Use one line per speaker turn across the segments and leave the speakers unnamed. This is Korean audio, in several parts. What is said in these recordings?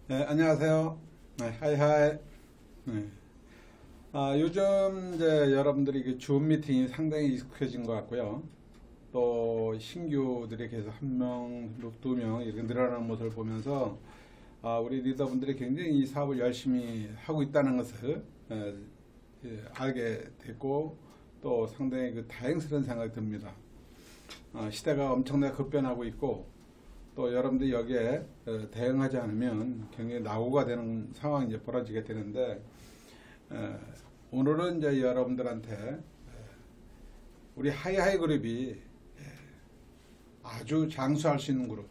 네, 안녕하세요. 네, 하이하이. 네. 요즘 이제 여러분들이 그 줌 미팅이 상당히 익숙해진 것 같고요. 또 신규들이 계속 한 명, 두 명 이렇게 늘어나는 모습을 보면서 우리 리더분들이 굉장히 이 사업을 열심히 하고 있다는 것을 알게 됐고 또 상당히 그 다행스러운 생각이 듭니다. 시대가 엄청나게 급변하고 있고 또 여러분들이 여기에 대응하지 않으면 굉장히 낙오가 되는 상황이 이제 벌어지게 되는데 오늘은 이제 여러분들한테 우리 하이하이 그룹이 아주 장수할 수 있는 그룹,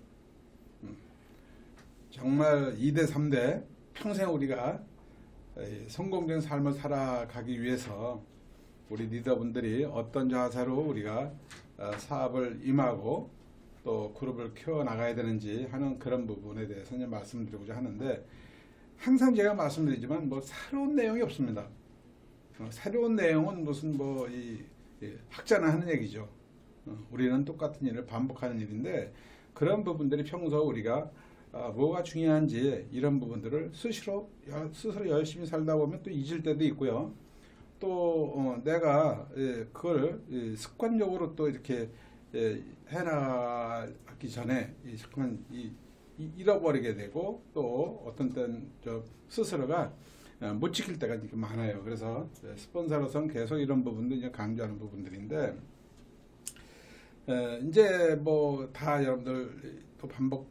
정말 2대 3대 평생 우리가 성공적인 삶을 살아가기 위해서 우리 리더분들이 어떤 자세로 우리가 사업을 임하고 또 그룹을 키워나가야 되는지 하는 그런 부분에 대해서 이제 말씀드리고자 하는데, 항상 제가 말씀드리지만 뭐 새로운 내용이 없습니다. 새로운 내용은 무슨 뭐 학자나 하는 얘기죠. 우리는 똑같은 일을 반복하는 일인데, 그런 부분들이 평소 우리가 뭐가 중요한지 이런 부분들을 스스로 열심히 살다 보면 또 잊을 때도 있고요. 또 내가 그걸 습관적으로 또 이렇게 해나가기 전에 잃어버리게 되고 또 어떤 때는 스스로가 못 지킬 때가 이렇게 많아요. 그래서 스폰서로서는 계속 이런 부분도 이제 강조하는 부분들인데, 이제 뭐 다 여러분들 또 반복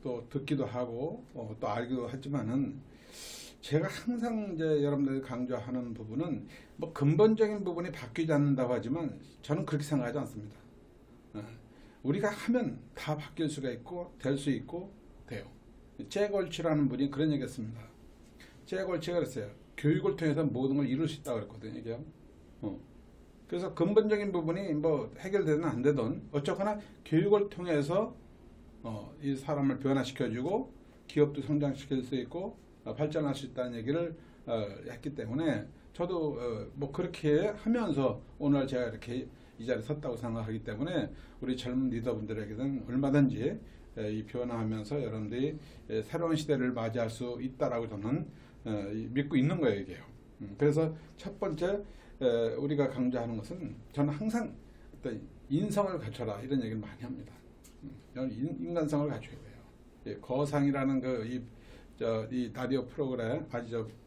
또 듣기도 하고 또 알기도 하지만은, 제가 항상 이제 여러분들 강조하는 부분은 뭐 근본적인 부분이 바뀌지 않는다고 하지만 저는 그렇게 생각하지 않습니다. 우리가 하면 다 바뀔 수가 있고 될 수 있고 돼요. 잭월치라는 분이 그런 얘기 했습니다. 잭월치가 그랬어요. 교육을 통해서 모든 걸 이룰 수 있다고 그랬거든요. 이게. 그래서 근본적인 부분이 뭐 해결되든 안 되든 어쨌거나 교육을 통해서 이 사람을 변화시켜주고 기업도 성장시킬 수 있고 발전할 수 있다는 얘기를 했기 때문에 저도 뭐 그렇게 하면서 오늘 제가 이렇게 이 자리에 섰다고 생각하기 때문에 우리 젊은 리더분들에게는 얼마든지 이 변화하면서 여러분들이 새로운 시대를 맞이할 수 있다라고 저는 믿고 있는 거예요, 이게요. 그래서 첫 번째 우리가 강조하는 것은, 저는 항상 어떤 인성을 갖춰라 이런 얘기를 많이 합니다. 인간성을 갖춰야 돼요. 거상이라는 이 라디오 프로그램,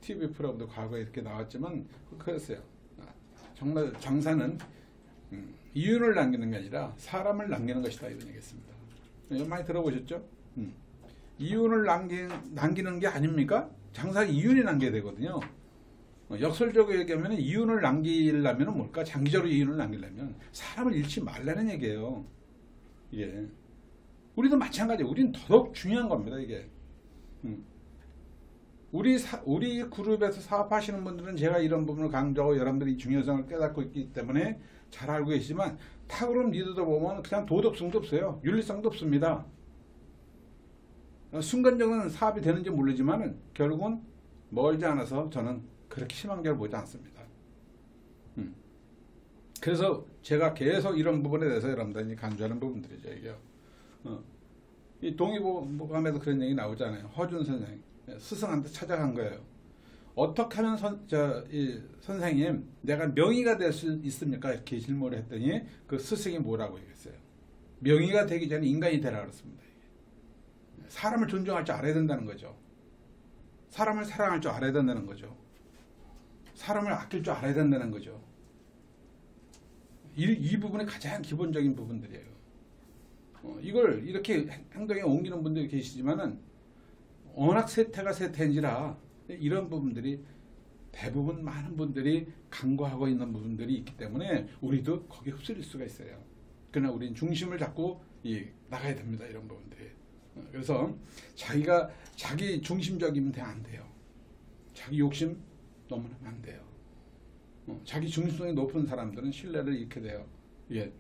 TV 프로그램도 과거에 이렇게 나왔지만 그랬어요. 정말 장사는 이윤을 남기는 게 아니라 사람을 남기는 것이다 이런 얘기했습니다. 많이 들어보셨죠? 이윤을 남기는 게 아닙니까? 장사 이윤이 남겨야 되거든요. 역설적으로 얘기하면 이윤을 남기려면 뭘까? 장기적으로 이윤을 남기려면 사람을 잃지 말라는 얘기예요. 예. 우리도 마찬가지예요. 우리는 더더욱 중요한 겁니다, 이게. 우리 그룹에서 사업하시는 분들은 제가 이런 부분을 강조하고 여러분들이 중요성을 깨닫고 있기 때문에 잘 알고 계시지만, 타 그룹 리더도 보면 그냥 도덕성도 없어요. 윤리성도 없습니다. 순간적으로는 사업이 되는지 모르지만 결국은 멀지 않아서 저는 그렇게 희망적으로 보지 않습니다. 그래서 제가 계속 이런 부분에 대해서 여러분들이 강조하는 부분들이죠, 이게요. 이 동의보감에도 그런 얘기 나오잖아요. 허준 선생 스승한테 찾아간 거예요. 어떻게 하면 선생님 내가 명의가 될 수 있습니까? 이렇게 질문을 했더니 그 스승이 뭐라고 얘기했어요? 명의가 되기 전에 인간이 되라 그랬습니다. 사람을 존중할 줄 알아야 된다는 거죠. 사람을 사랑할 줄 알아야 된다는 거죠. 사람을 아낄 줄 알아야 된다는 거죠. 이 부분이 가장 기본적인 부분들이에요. 이걸 이렇게 행동에 옮기는 분들이 계시지만은 워낙 세태가 세태인지라 이런 부분들이 대부분 많은 분들이 간과하고 있는 부분들이 있기 때문에 우리도 거기에 휩쓸릴 수가 있어요. 그러나 우리는 중심을 잡고 나가야 됩니다, 이런 부분들이. 그래서 자기 중심적이면 안 돼요. 자기 욕심 너무 하면 안 돼요. 자기 중심성이 높은 사람들은 신뢰를 잃게 돼요. 예.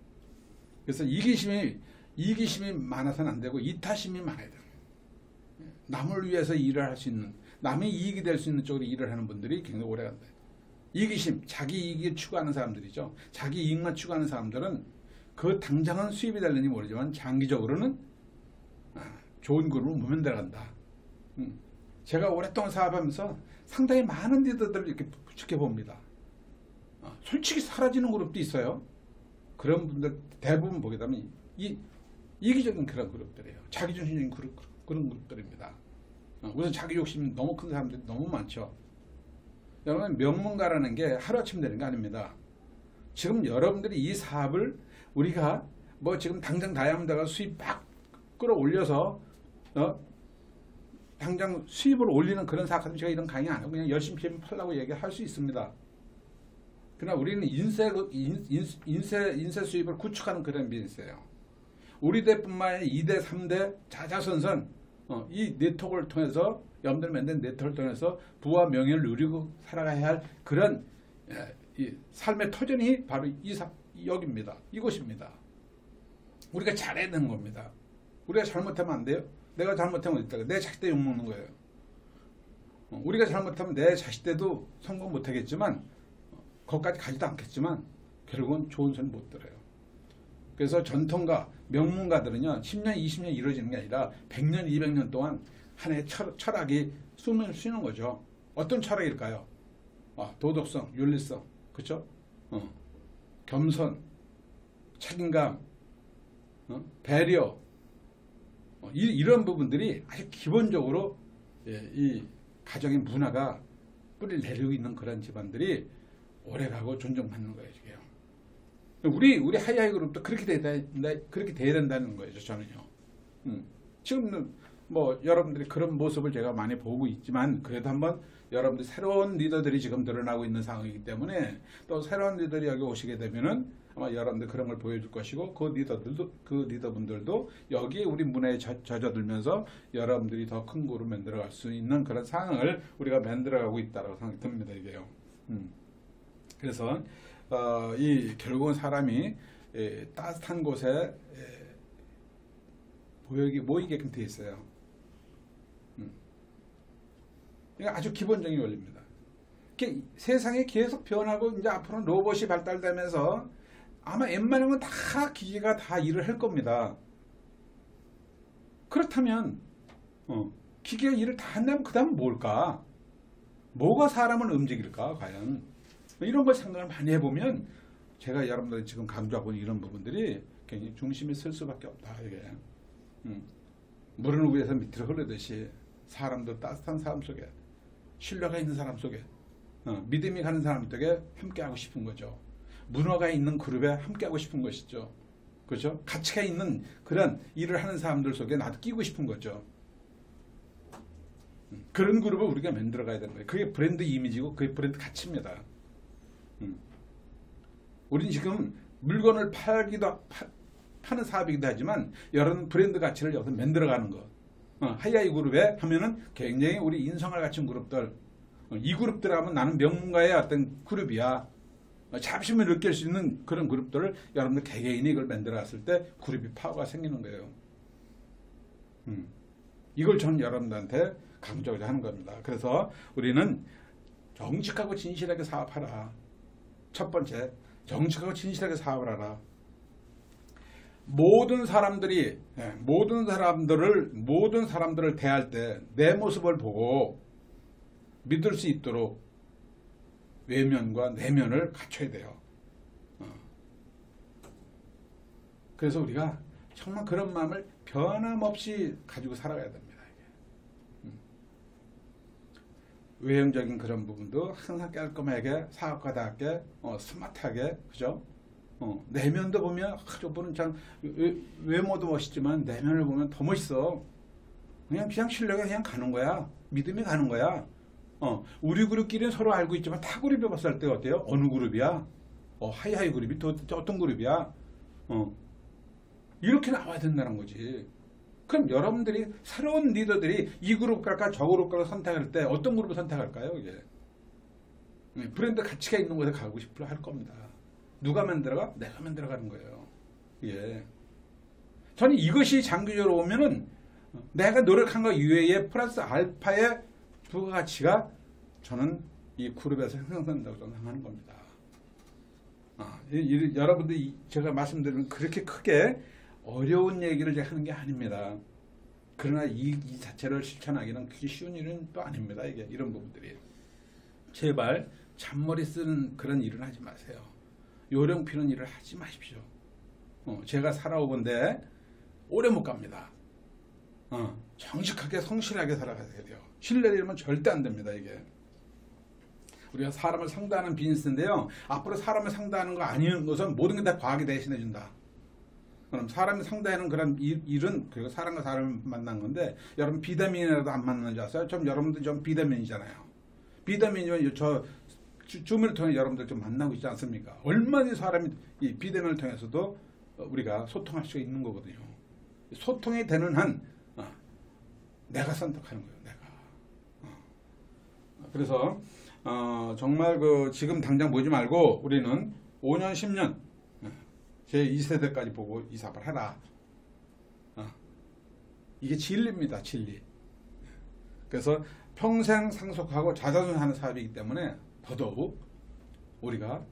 그래서 이기심이 많아서는 안 되고 이타심이 많아야 돼요. 남을 위해서 일을 할 수 있는, 남의 이익이 될 수 있는 쪽으로 일을 하는 분들이 굉장히 오래 간다. 이기심, 자기 이익을 추구하는 사람들이죠. 자기 이익만 추구하는 사람들은 그 당장은 수입이 될는지 모르지만 장기적으로는 좋은 그룹을 모면 들어간다. 제가 오랫동안 사업하면서 상당히 많은 리더들을 이렇게 지켜봅니다. 솔직히 사라지는 그룹도 있어요. 그런 분들 대부분 보게 되면 이기적인 그런 그룹들이에요. 자기중심적인 그런 그룹들입니다. 우선 자기 욕심이 너무 큰 사람들이 너무 많죠. 여러분, 명문가라는 게 하루아침 되는 게 아닙니다. 지금 여러분들이 이 사업을 우리가 뭐 지금 당장 다이아몬드가 수입 막 끌어올려서 당장 수입을 올리는 그런 사업은 제가 이런 강의 안 하고 그냥 열심히 PM 팔라고 얘기할 수 있습니다. 그러나 우리는 인쇄 수입을 구축하는 그런 비즈니스예요. 우리 대뿐만 아니라 2대, 3대 자자손손 이 네트워크를 통해서 여러분들 만든 네트워크를 통해서 부와 명예를 누리고 살아가야 할 그런 이 삶의 터전이 바로 여기입니다. 이곳입니다. 우리가 잘해야 되는 겁니다. 우리가 잘못하면 안 돼요. 내가 잘못하면 어디다가 내 자식 때 욕먹는 거예요. 우리가 잘못하면 내 자식 때도 성공 못하겠지만 거기까지 가지도 않겠지만 결국은 좋은 소리 못 들어요. 그래서 전통가, 명문가들은요 10년, 20년 이루어지는 게 아니라 100년, 200년 동안 하나의 철학이 숨을 쉬는 거죠. 어떤 철학일까요? 도덕성, 윤리성, 그렇죠? 겸손, 책임감, 배려, 이런 부분들이 아주 기본적으로 이 가정의 문화가 뿌리를 내리고 있는 그런 집안들이 오래가고 존중받는 거예요. 지금. 우리 하이하이 그룹도 그렇게 돼야 된다는 거예요. 저는요. 지금은 뭐 여러분들이 그런 모습을 제가 많이 보고 있지만 그래도 한번 여러분들 새로운 리더들이 지금 드러나고 있는 상황이기 때문에 또 새로운 리더들이 여기 오시게 되면은 아마 여러분들 그런 걸 보여줄 것이고 그 리더분들도 여기 우리 문화에 젖어들면서 여러분들이 더 큰 그룹을 만들어갈 수 있는 그런 상황을 우리가 만들어가고 있다고 생각이 듭니다. 이게요. 그래서 결국은 사람이 따뜻한 곳에 모이게끔 되어 있어요. 이게 아주 기본적인 원리입니다. 세상이 계속 변하고 이제 앞으로 로봇이 발달되면서 아마 웬만하면 다 기계가 다 일을 할 겁니다. 그렇다면 기계가 일을 다 한다면 그 다음은 뭘까? 뭐가 사람을 움직일까 과연? 이런 걸 생각을 많이 해보면 제가 여러분들 지금 강조하고 있는 이런 부분들이 굉장히 중심이 설 수밖에 없다. 이게 물은 위에서 밑으로 흐르듯이 사람도 따뜻한 사람 속에 신뢰가 있는 사람 속에 믿음이 가는 사람 속에 함께하고 싶은 거죠. 문화가 있는 그룹에 함께하고 싶은 것이죠. 그렇죠? 가치가 있는 그런 일을 하는 사람들 속에 나도 끼고 싶은 거죠. 그런 그룹을 우리가 만들어 가야 되는 거예요. 그게 브랜드 이미지고 그게 브랜드 가치입니다. 우리는 지금 물건을 파는 사업이기도 하지만 여러 브랜드 가치를 여기서 만들어가는 것. 하이하이 그룹에 하면은 굉장히 우리 인성을 갖춘 그룹들, 이 그룹들 하면 나는 명문가의 어떤 그룹이야. 자부심을 느낄 수 있는 그런 그룹들을 여러분들 개개인이 이걸 만들어갔을 때 그룹이 파워가 생기는 거예요. 이걸 저는 여러분들한테 강조하고자 하는 겁니다. 그래서 우리는 정직하고 진실하게 사업하라. 첫 번째, 정직하고 진실하게 사업을 하라. 모든 사람들을 대할 때 내 모습을 보고 믿을 수 있도록 외면과 내면을 갖춰야 돼요. 그래서 우리가 정말 그런 마음을 변함없이 가지고 살아가야 됩니다. 외형적인 그런 부분도 항상 깔끔하게 사업가답게 스마트하게 그죠? 내면도 보면 저분은 참 외모도 멋있지만 내면을 보면 더 멋있어. 그냥 신뢰가 그냥 가는 거야. 믿음이 가는 거야. 우리 그룹끼리는 서로 알고 있지만 타 그룹이 봤을 때 어때요? 어느 그룹이야? 하이하이 그룹이 도대체 어떤 그룹이야? 이렇게 나와야 된다는 거지. 그럼 여러분들이 새로운 리더들이 이 그룹 갈까 저 그룹 갈까 선택할 때 어떤 그룹을 선택할까요? 이게 브랜드 가치가 있는 곳에 가고 싶어 할 겁니다. 누가 만들어가? 내가 만들어가는 거예요. 예. 저는 이것이 장기적으로 보면은 내가 노력한 것 이외에 플러스 알파의 부가가치가 저는 이 그룹에서 형성된다고 생각하는 겁니다. 여러분들이 제가 말씀드리는 그렇게 크게 어려운 얘기를 제가 하는 게 아닙니다. 그러나 이 자체를 실천하기는 그게 쉬운 일은 또 아닙니다. 이게 이런 부분들이. 제발 잔머리 쓰는 그런 일은 하지 마세요. 요령 피는 일을 하지 마십시오. 제가 살아오건데 오래 못 갑니다. 정직하게 성실하게 살아가야 돼요. 신뢰를 잃으면 절대 안 됩니다. 이게. 우리가 사람을 상대하는 비즈니스인데요. 앞으로 사람을 상대하는 거 아닌 것은 모든 게 다 과학이 대신해 준다. 그럼 사람을 상대하는 그런 일은 그리고 사람과 사람을 만난 건데 여러분 비대면이라도 안 만나는 줄 아세요? 여러분들 좀 비대면이잖아요. 비대면이면 저 줌을 통해 여러분들 좀 만나고 있지 않습니까? 얼마나 사람이 이 비대면을 통해서도 우리가 소통할 수가 있는 거거든요. 소통이 되는 한 내가 선택하는 거예요. 내가. 그래서 정말 지금 당장 보지 말고 우리는 5년 10년 제 2세대까지 보고 이 사업을 해라. 이게 진리입니다. 진리. 그래서 평생 상속하고 자자손하는 사업이기 때문에 더더욱 우리가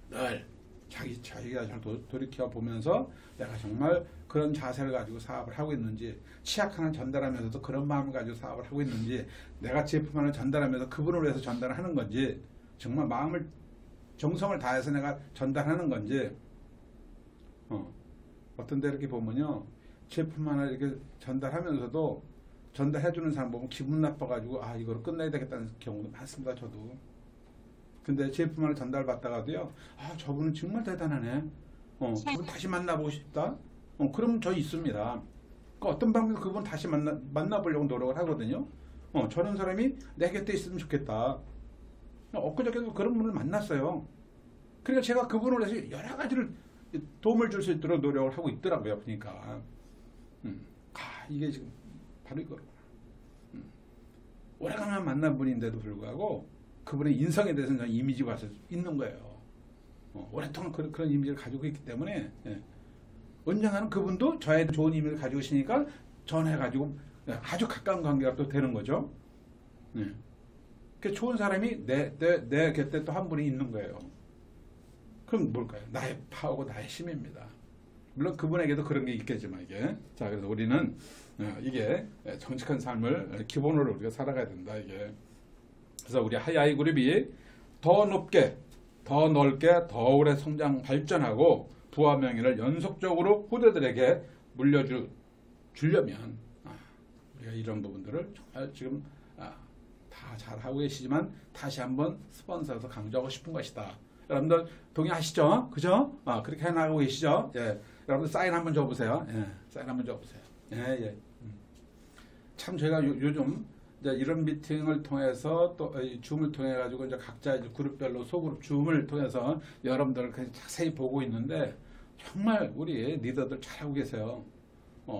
늘 자기가 잘 돌이켜 보면서 내가 정말 그런 자세를 가지고 사업을 하고 있는지, 치약 하나 전달하면서도 그런 마음을 가지고 사업을 하고 있는지, 내가 제품 하나 전달하면서 그분을 위해서 전달을 하는 건지, 정말 마음을 정성을 다해서 내가 전달하는 건지. 어떤 데 이렇게 보면요, 제품 하나 이렇게 전달하면서도 전달해주는 사람 보면 기분 나빠가지고 이거를 끝내야 되겠다는 경우도 많습니다. 저도. 근데 제품 하나 전달받다가도요, 저분은 정말 대단하네. 저분 다시 만나보고 싶다. 그러면 저 있습니다. 그러니까 어떤 방법으로 그분 다시 만나보려고 노력을 하거든요. 저런 사람이 내 곁에 있으면 좋겠다. 엊그저께도 그런 분을 만났어요. 그러니까 제가 그분을 위해서 여러 가지를 도움을 줄 수 있도록 노력을 하고 있더라고요. 그러니까 이게 지금 바로 이거구나. 오래간만에 만난 분인데도 불구하고 그분의 인성에 대해서는 저는 이미지가 와서 있는 거예요. 오랫동안 그런 이미지를 가지고 있기 때문에 언젠가는 그분도 저에 좋은 이미지를 가지고 있으니까 전해가지고 아주 가까운 관계가 또 되는 거죠. 그 좋은 사람이 내 곁에 또 한 분이 있는 거예요. 그럼 뭘까요? 나의 파워고 나의 힘입니다. 물론 그분에게도 그런 게 있겠지만 이게. 자, 그래서 우리는 이게 정직한 삶을 기본으로 우리가 살아가야 된다. 이게. 그래서 우리 하이아이 그룹이 더 높게, 더 넓게, 더 오래 성장, 발전하고 부와 명예를 연속적으로 후대들에게 물려주려면 우리가 이런 부분들을 정말 지금 다 잘하고 계시지만 다시 한번 스폰서에서 강조하고 싶은 것이다. 여러분들 동의하시죠? 그죠? 그렇게 해나가고 계시죠? 예. 여러분들 사인 한번 줘보세요. 예. 사인 한번 줘보세요. 예. 참 제가 요즘 이제 이런 미팅을 통해서 또 줌을 통해 가지고 이제 각자 이제 그룹별로 소그룹 줌을 통해서 여러분들을 자세히 보고 있는데 정말 우리 리더들 잘하고 계세요.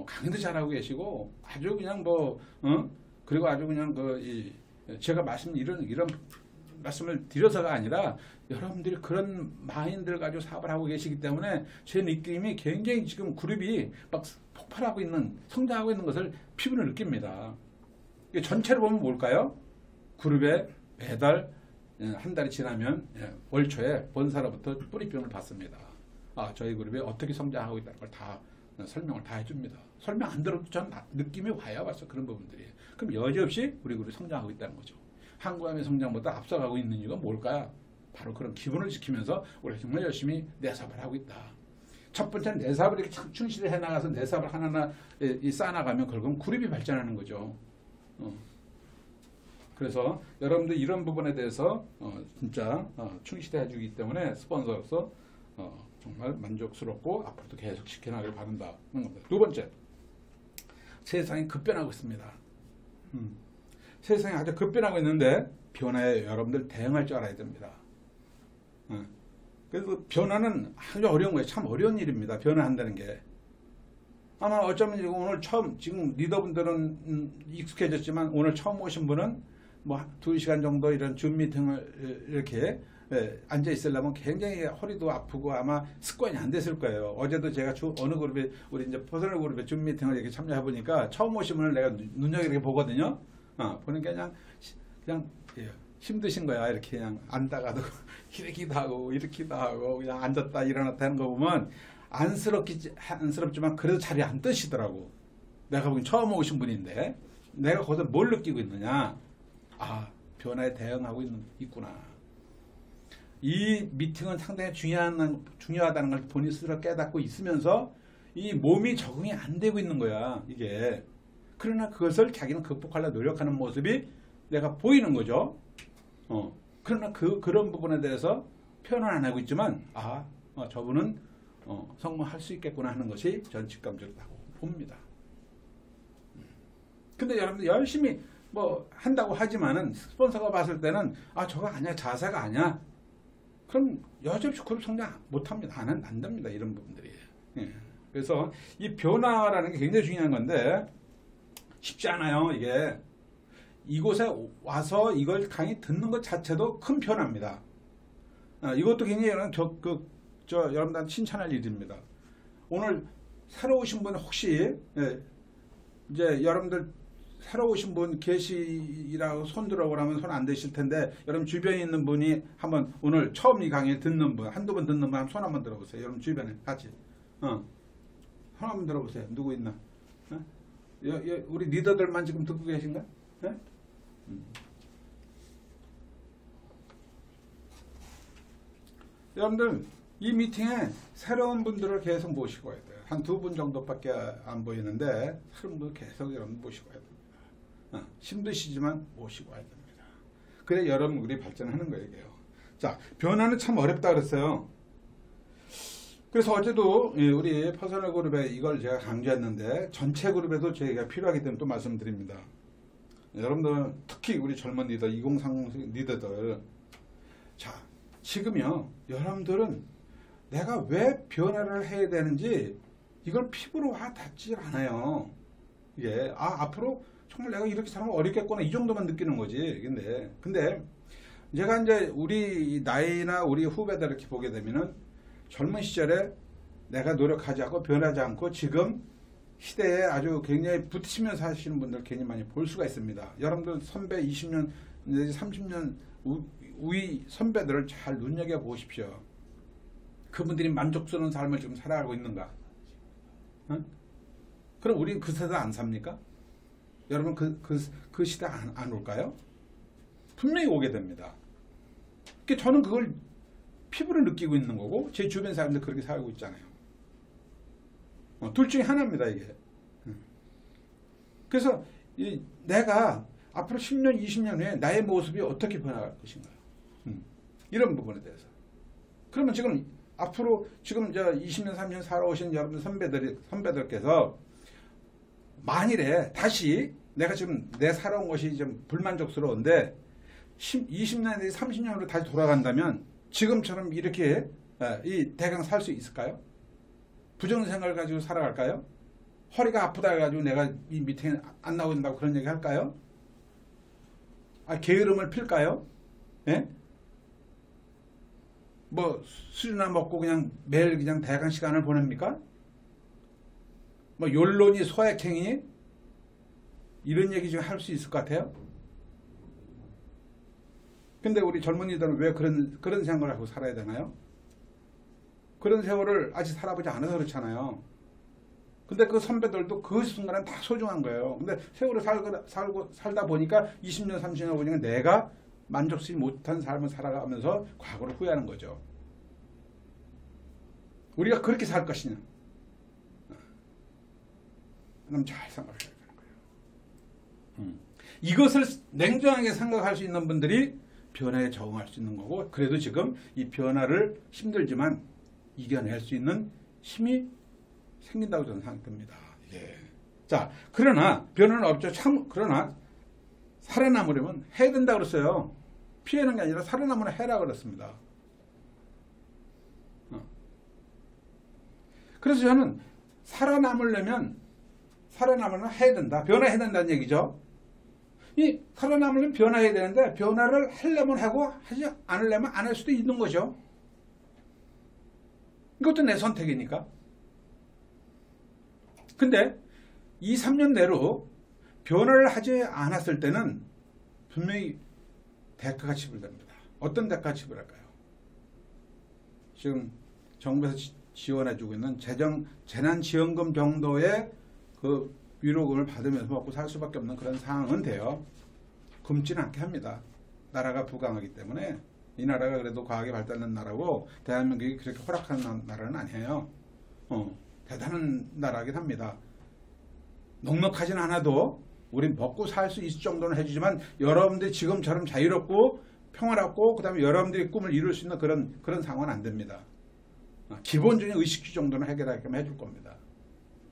강의도 잘하고 계시고 아주 그냥 그리고 아주 그냥 제가 이런 말씀을 드려서가 아니라 여러분들이 그런 마인드를 가지고 사업을 하고 계시기 때문에 제 느낌이 굉장히 지금 그룹이 막 폭발하고 있는, 성장하고 있는 것을 피부로 느낍니다. 전체를 보면 뭘까요? 그룹에 매달 한 달이 지나면 월 초에 본사로부터 뿌리병을 받습니다. 저희 그룹이 어떻게 성장하고 있다는 걸 다 설명을 다 해줍니다. 설명 안 들어도 전 느낌이 와요. 와서 그런 부분들이. 그럼 여지없이 우리 그룹이 성장하고 있다는 거죠. 한국암의 성장보다 앞서가고 있는 이유가 뭘까요? 바로 그런 기본을 지키면서 우리가 정말 열심히 내 사업을 하고 있다. 첫 번째는 내 사업을 이렇게 충실히 해나가서 내 사업을 하나하나 쌓아나가면 결국은 그룹이 발전하는 거죠. 그래서 여러분들 이런 부분에 대해서 진짜 충실해 주기 때문에 스폰서로서 정말 만족스럽고 앞으로도 계속 지켜나가길 바란다는 겁니다. 두 번째, 세상이 급변하고 있습니다. 세상이 아주 급변하고 있는데 변화에 여러분들 대응할 줄 알아야 됩니다. 그래서 변화는 아주 어려운 거예요. 참 어려운 일입니다. 변화한다는 게. 아마 어쩌면 오늘 처음, 지금 리더분들은 익숙해졌지만 오늘 처음 오신 분은 뭐 2시간 정도 이런 줌 미팅을 이렇게 앉아 있으려면 굉장히 허리도 아프고 아마 습관이 안 됐을 거예요. 어제도 제가 어느 그룹에, 우리 이제 퍼스널 그룹에 줌 미팅을 이렇게 참여해 보니까 처음 오신 분을 내가 눈여겨 이렇게 보거든요. 보니까 그냥 힘드신 거야. 이렇게 그냥 앉다가도 이렇기도 하고 이렇기도 하고 그냥 앉았다 일어났다 하는 거 보면 안쓰럽지만 그래도 자리에 안 뜨시더라고. 내가 보기 처음 오신 분인데 내가 거기서 뭘 느끼고 있느냐? 아, 변화에 대응하고 있구나. 이 미팅은 상당히 중요하다는 걸 본인 스스로 깨닫고 있으면서 이 몸이 적응이 안 되고 있는 거야, 이게. 그러나 그것을 자기는 극복하려고 노력하는 모습이 내가 보이는 거죠. 그러나 그런 부분에 대해서 표현을 안 하고 있지만, 저분은 성공할 수 있겠구나 하는 것이 전 직감적이라고 봅니다. 근데 여러분들 열심히 뭐 한다고 하지만은 스폰서가 봤을 때는 저거 아니야, 자세가 아니야. 그럼 여전히 그룹 성장 못합니다. 안 됩니다. 이런 부분들이. 예. 그래서 이 변화라는 게 굉장히 중요한 건데 쉽지 않아요. 이게 이곳에 와서 이걸 강의 듣는 것 자체도 큰 변화입니다. 이것도 굉장히 여러분들한테 칭찬할 일입니다. 오늘 새로 오신 분 혹시 이제 여러분들 새로 오신 분 계시라고 손 들어보라고 하면 손 안 드실 텐데 여러분 주변에 있는 분이 한번 오늘 처음 이 강의 듣는 분, 한두 번 듣는 분 손 한번 들어보세요. 여러분 주변에 같이. 손 한번 들어보세요. 누구 있나? 우리 리더들만 지금 듣고 계신가? 네? 여러분들 이 미팅에 새로운 분들을 계속 모시고 와야 돼요. 한 두 분 정도밖에 안 보이는데 새로운 분들 계속 여러분 모시고 와야 됩니다. 힘드시지만 모시고 와야 됩니다. 그래 여러분들이 발전하는 거예요. 자, 변화는 참 어렵다 그랬어요. 그래서 어제도 우리 퍼스널 그룹에 이걸 제가 강조했는데 전체 그룹에도 저희가 필요하기 때문에 또 말씀드립니다. 여러분들 특히 우리 젊은 리더 2030 리더들, 자 지금요 여러분들은 내가 왜 변화를 해야 되는지 이걸 피부로 와 닿지 않아요. 이게 앞으로 정말 내가 이렇게 살면 어렵겠구나 이 정도만 느끼는 거지. 근데 제가 이제 우리 나이나 우리 후배들 이렇게 보게 되면은 젊은 시절에 내가 노력하지 않고 변하지 않고 지금 시대에 아주 굉장히 부딪히면서 사시는 분들 굉장히 많이 볼 수가 있습니다. 여러분들 선배 20년 내지 30년 우위 선배들을 잘 눈여겨보십시오. 그분들이 만족스러운 삶을 지금 살아가고 있는가? 그럼 우리는 그 세대 안 삽니까? 여러분 그 시대 안 올까요? 분명히 오게 됩니다. 그러니까 저는 그걸 피부로 느끼고 있는 거고 제 주변 사람들 그렇게 살고 있잖아요. 둘 중에 하나입니다 이게. 그래서 내가 앞으로 10년 20년 후에 나의 모습이 어떻게 변화할 것인가 이런 부분에 대해서. 그러면 지금 앞으로 지금 20년 30년 살아오신 여러분 선배들께서 만일에 다시 내가 지금 내 살아온 것이 좀 불만족스러운데 20년 내지 30년으로 다시 돌아간다면 지금처럼 이렇게 이 대강 살 수 있을까요? 부정적인 생각을 가지고 살아갈까요? 허리가 아프다 해가지고 내가 이 미팅에 안 나온다고 그런 얘기 할까요? 게으름을 필까요? 예? 뭐 술이나 먹고 그냥 매일 그냥 대강 시간을 보냅니까? 뭐 욜로니 소액행위 이런 얘기 좀 할 수 있을 것 같아요. 근데 우리 젊은이들은 왜 그런 생각을 하고 살아야 되나요? 그런 세월을 아직 살아보지 않아서 그렇잖아요. 근데 그 선배들도 그 순간은 다 소중한 거예요. 근데 세월을 살다 보니까 20년 30년 보니까 내가 만족스럽지 못한 삶을 살아가면서 과거를 후회하는 거죠. 우리가 그렇게 살 것이냐? 그럼 잘 생각해야 되는 거예요. 이것을 냉정하게 생각할 수 있는 분들이 변화에 적응할 수 있는 거고, 그래도 지금 이 변화를 힘들지만 이겨낼 수 있는 힘이 생긴다고 저는 생각합니다. 예. 자, 그러나 변화는 없죠. 그러나 살아남으려면 해야 된다고 그랬어요. 피하는 게 아니라 살아남으려 해라 그랬습니다. 그래서 저는 살아남으려면 해야 된다. 변화해야 된다는 얘기죠. 이 살아남으려면 변화해야 되는데 변화를 하려면 하고 하지 않으려면 안 할 수도 있는 거죠. 이것도 내 선택이니까. 근데 2, 3년 내로 변화를 하지 않았을 때는 분명히 대가가 지불됩니다. 어떤 대가가 지불할까요? 지금 정부에서 지원해주고 있는 재난지원금 정도의 그 위로금을 받으면서 먹고 살 수밖에 없는 그런 상황은 돼요. 굶지는 않게 합니다. 나라가 부강하기 때문에. 이 나라가 그래도 과학이 발달된 나라고 대한민국이 그렇게 허락하는 나라는 아니에요. 대단한 나라긴 합니다. 넉넉하진 않아도 우린 먹고 살 수 있을 정도는 해주지만 여러분들이 지금처럼 자유롭고 평화롭고 그 다음에 여러분들이 꿈을 이룰 수 있는 그런 상황은 안 됩니다. 기본적인 의식주 정도는 해결하게끔 해줄 겁니다.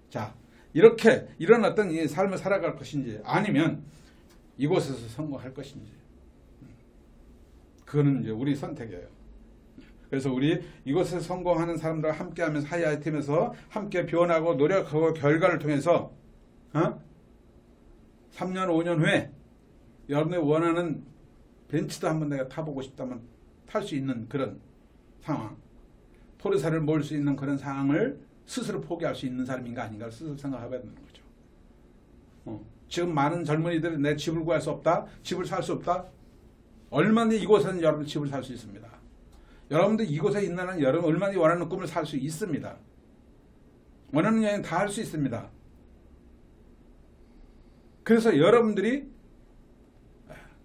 자, 이렇게 이런 어떤 이 삶을 살아갈 것인지 아니면 이곳에서 성공할 것인지 그거는 이제 우리 선택이에요. 그래서 우리 이곳에서 성공하는 사람들과 함께하면서 하이아이템에서 함께 변하고 노력하고 결과를 통해서 3년 5년 후에 여러분이 원하는 벤츠도 한번 내가 타보고 싶다면 탈 수 있는 그런 상황, 포르쉐를 몰 수 있는 그런 상황을 스스로 포기할 수 있는 사람인가 아닌가를 스스로 생각해봐야 되는 거죠. 지금 많은 젊은이들이 내 집을 구할 수 없다, 집을 살 수 없다. 얼마든지 이곳에는 여러분 집을 살 수 있습니다. 여러분들 이곳에 있는 한 여러분 얼마든지 원하는 꿈을 살 수 있습니다. 원하는 여행 다 할 수 있습니다. 그래서 여러분들이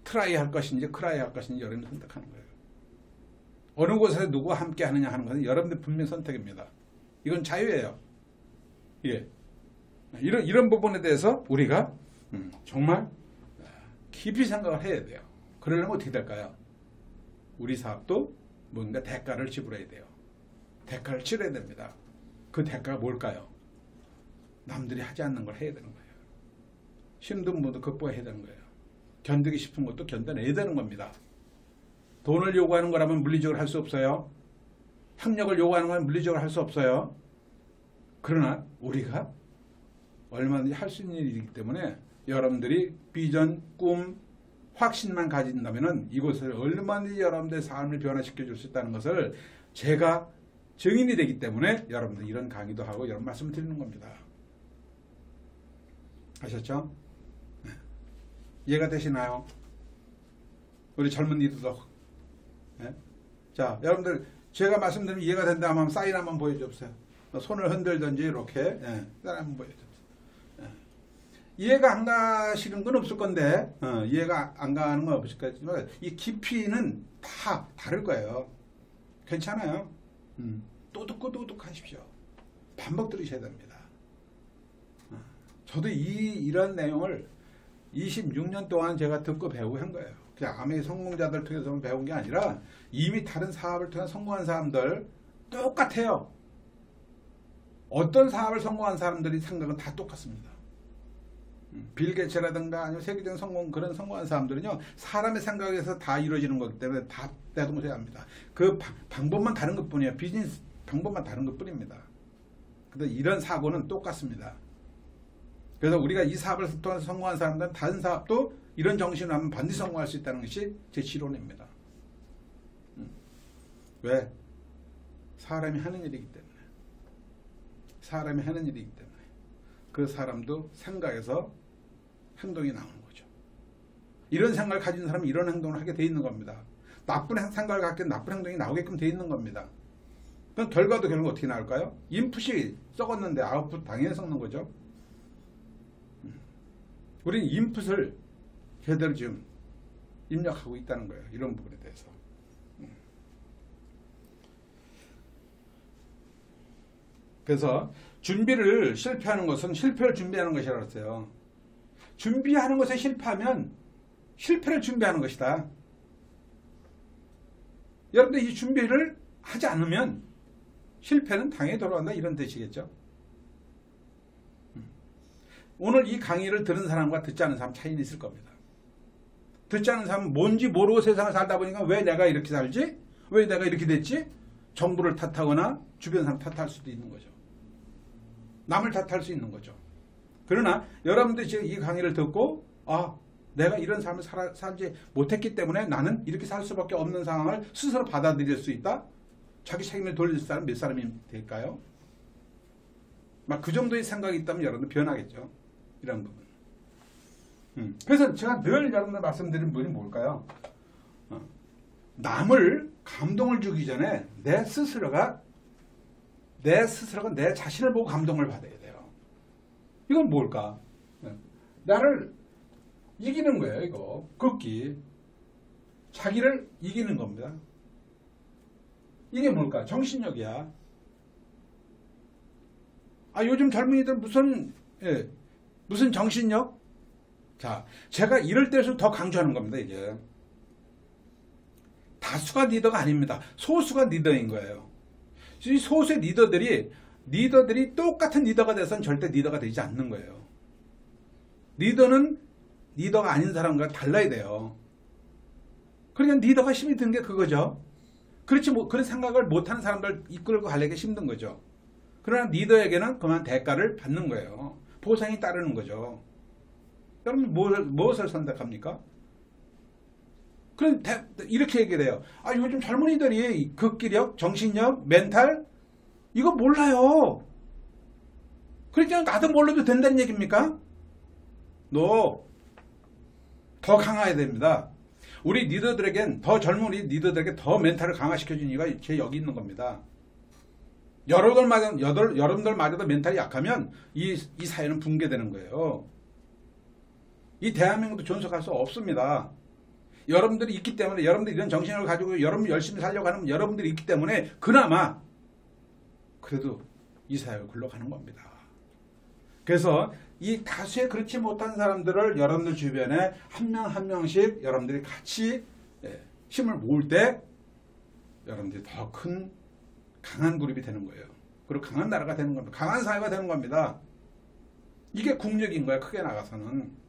트라이 할 것인지 크라이 할 것인지 여러분이 선택하는 거예요. 어느 곳에서 누구와 함께 하느냐 하는 것은 여러분들 분명 선택입니다. 이건 자유예요. 예. 이런 부분에 대해서 우리가 정말 깊이 생각을 해야 돼요. 그러려면 어떻게 될까요? 우리 사업도 뭔가 대가를 지불해야 돼요. 대가를 치러야 됩니다. 그 대가가 뭘까요? 남들이 하지 않는 걸 해야 되는 거예요. 힘든 분도 극복해야 되는 거예요. 견디기 싶은 것도 견뎌내야 되는 겁니다. 돈을 요구하는 거라면 물리적으로 할 수 없어요. 학력을 요구하는 건 물리적으로 할 수 없어요. 그러나 우리가 얼마든지 할 수 있는 일이기 때문에 여러분들이 비전, 꿈, 확신만 가진다면 이곳을 얼마든지 여러분들의 삶을 변화시켜 줄 수 있다는 것을 제가 증인이 되기 때문에 여러분들 이런 강의도 하고 이런 말씀을 드리는 겁니다. 아셨죠? 네. 이해가 되시나요? 우리 젊은이들도. 네? 자, 여러분들 제가 말씀드리면 이해가 된다 하면 사인 한번 보여주세요. 손을 흔들든지 이렇게 사인 한번 보여주세요. 이해가 안 가시는 건 없을 건데 이해가 안 가는 건 없을 거지만 이 깊이는 다 다를 거예요. 괜찮아요. 또 듣고 또 듣고 하십시오. 반복 들으셔야 됩니다. 저도 이런 내용을 26년 동안 제가 듣고 배우고 한 거예요. 그냥 아메 성공자들 통해서 배운 게 아니라 이미 다른 사업을 통해 성공한 사람들 똑같아요. 어떤 사업을 성공한 사람들이 생각은 다 똑같습니다. 빌 게이츠라든가 아니면 세계적인 그런 성공한 사람들은요, 사람의 생각에서 다 이루어지는 거기 때문에 다 대동소이합니다. 합니다. 그 방법만 다른 것 뿐이에요. 비즈니스 방법만 다른 것 뿐입니다. 근데 이런 사고는 똑같습니다. 그래서 우리가 이 사업을 통해서 성공한 사람들은 다른 사업도 이런 정신으로 하면 반드시 성공할 수 있다는 것이 제 지론입니다. 왜? 사람이 하는 일이기 때문에. 사람이 하는 일이기 때문에. 그 사람도 생각에서 행동이 나오는 거죠. 이런 생각을 가진 사람은 이런 행동을 하게 돼 있는 겁니다. 나쁜 생각을 갖게 나쁜 행동이 나오게끔 돼 있는 겁니다. 그럼 결과도 결국 어떻게 나올까요? 인풋이 썩었는데 아웃풋 당연히 썩는 거죠. 우리는 인풋을 제대로 지금 입력하고 있다는 거예요. 이런 부분에 대해서. 그래서 준비를 실패하는 것은 실패를 준비하는 것이라고 했어요. 준비하는 것에 실패하면 실패를 준비하는 것이다. 여러분들 이 준비를 하지 않으면 실패는 당연히 돌아온다 이런 뜻이겠죠. 오늘 이 강의를 들은 사람과 듣지 않은 사람 차이는 있을 겁니다. 듣지 않은 사람은 뭔지 모르고 세상을 살다 보니까 왜 내가 이렇게 살지? 왜 내가 이렇게 됐지? 정부를 탓하거나 주변 사람 탓할 수도 있는 거죠. 남을 탓할 수 있는 거죠. 그러나 여러분들이 지금 이 강의를 듣고 내가 이런 삶을 살지 못했기 때문에 나는 이렇게 살 수밖에 없는 상황을 스스로 받아들일 수 있다? 자기 책임을 돌릴 사람 몇 사람이 될까요? 막 그 정도의 생각이 있다면 여러분들 변하겠죠. 이런 부분. 그래서 제가 늘 여러분들 말씀드리는 분이 뭘까요? 남을 감동을 주기 전에 내 스스로가 내 자신을 보고 감동을 받아야 돼요. 이건 뭘까? 나를 이기는 거예요. 이거 걷기. 자기를 이기는 겁니다. 이게 뭘까? 정신력이야. 요즘 젊은이들 무슨 정신력? 자, 제가 이럴 때일수록 더 강조하는 겁니다. 이게 다수가 리더가 아닙니다. 소수가 리더인 거예요. 이 소수의 리더들이 똑같은 리더가 돼서는 절대 리더가 되지 않는 거예요. 리더는 리더가 아닌 사람과 달라야 돼요. 그러니까 리더가 힘이 드는 게 그거죠. 그렇지 그런 생각을 못하는 사람들 이끌고 가려기 힘든 거죠. 그러나 리더에게는 그만 대가를 받는 거예요. 보상이 따르는 거죠. 여러분 무엇을 선택합니까? 그럼 이렇게 얘기를 해요. 요즘 젊은이들이 극기력, 정신력, 멘탈 이거 몰라요. 그러니까 나도 몰라도 된다는 얘기입니까? 더 강화해야 됩니다. 우리 리더들에겐 더 젊은 우리 리더들에게 더 멘탈을 강화시켜주는 이유가 여기 있는 겁니다. 여러분들마저도 멘탈이 약하면 이 사회는 붕괴되는 거예요. 이 대한민국도 존속할 수 없습니다. 여러분들이 있기 때문에 여러분들이 이런 정신을 가지고 여러분 열심히 살려고 하는 여러분들이 있기 때문에 그나마 그래도 이 사회가 굴러가는 겁니다. 그래서 이 다수의 그렇지 못한 사람들을 여러분들 주변에 한 명 한 명씩 여러분들이 같이 힘을 모을 때 여러분들이 더 큰 강한 그룹이 되는 거예요. 그리고 강한 나라가 되는 겁니다. 강한 사회가 되는 겁니다. 이게 국력인 거야. 크게 나가서는.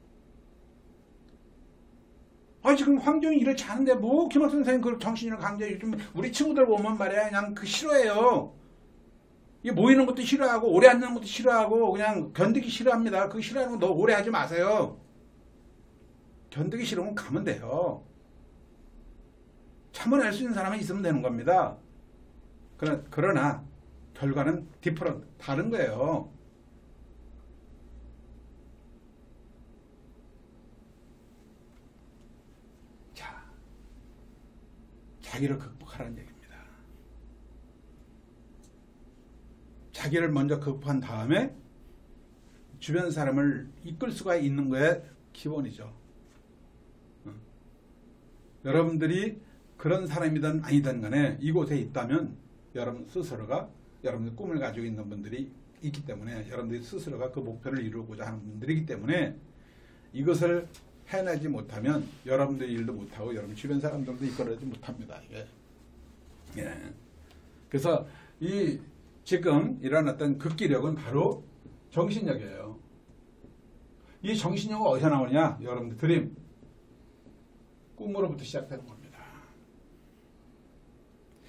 지금 황교안이 이렇지 않은데 뭐 김학선 선생님 그 정신이랑 강제 요즘 우리 친구들 보면 말이야 그냥 싫어해요. 이 모이는 것도 싫어하고 오래 앉는 것도 싫어하고 그냥 견디기 싫어합니다. 그거 싫어하는 거 너무 오래 하지 마세요. 견디기 싫으면 가면 돼요. 참아낼 수 있는 사람이 있으면 되는 겁니다. 그러나 결과는 다른 거예요. 자, 자기를 극복하라는 얘기입니다. 자기를 먼저 극복한 다음에 주변 사람을 이끌 수가 있는 거에 기본이죠. 여러분들이 그런 사람이든 아니든 간에 이곳에 있다면 여러분 스스로가 여러분들 꿈을 가지고 있는 분들이 있기 때문에 여러분들이 스스로가 그 목표를 이루고자 하는 분들이기 때문에 이것을 해내지 못하면 여러분들 일도 못하고 여러분 주변 사람들도 이끌어내지 못합니다. 이게. 그래서 지금 일어났던 극기력은 바로 정신력이에요. 이 정신력은 어디서 나오냐? 여러분들 드림, 꿈으로부터 시작되는 겁니다.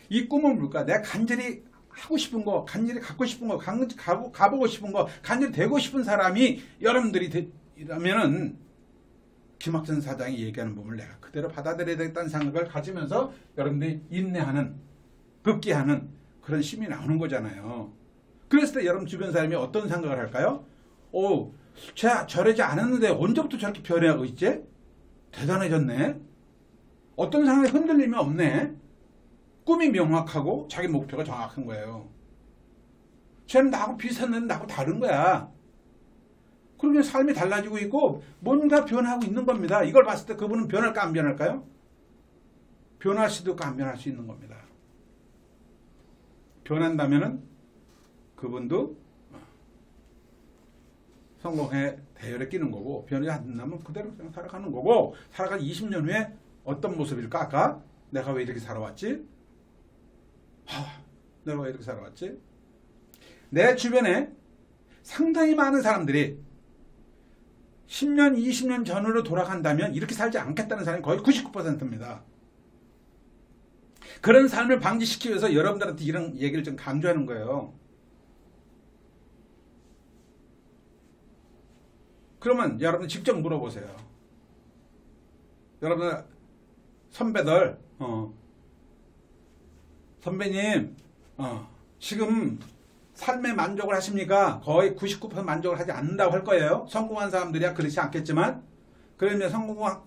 이 꿈은 뭘까? 내가 간절히 하고 싶은 거, 간절히 갖고 싶은 거, 가보고 싶은 거, 간절히 되고 싶은 사람이 여러분들이라면은 김학선 사장이 얘기하는 부분을 내가 그대로 받아들여야 되겠다는 생각을 가지면서 여러분들이 인내하는, 극기하는 그런 힘이 나오는 거잖아요. 그랬을 때 여러분 주변 사람이 어떤 생각을 할까요? 저러지 않았는데 언제부터 저렇게 변해가고 있지? 대단해졌네. 어떤 상황에 흔들림이 없네. 꿈이 명확하고 자기 목표가 정확한 거예요. 쟤는 나하고 비슷했는데 나하고 다른 거야. 그러면 삶이 달라지고 있고 뭔가 변하고 있는 겁니다. 이걸 봤을 때 그분은 변할까 안 변할까요? 변할 수도 있고 안 변할 수 있는 겁니다. 변한다면은 그분도 성공의 대열에 끼는 거고 변하지 않는다면 그대로 그냥 살아가는 거고 살아간 20년 후에 어떤 모습일까? 아까 내가 왜 이렇게 살아왔지? 내가 왜 이렇게 살아왔지? 내 주변에 상당히 많은 사람들이 10년, 20년 전으로 돌아간다면 이렇게 살지 않겠다는 사람이 거의 99%입니다. 그런 삶을 방지시키기 위해서 여러분들한테 이런 얘기를 좀 강조하는 거예요. 그러면 여러분 직접 물어보세요. 여러분 선배들 선배님 지금 삶에 만족을 하십니까? 거의 99% 만족을 하지 않는다고 할 거예요. 성공한 사람들이야 그렇지 않겠지만 그러면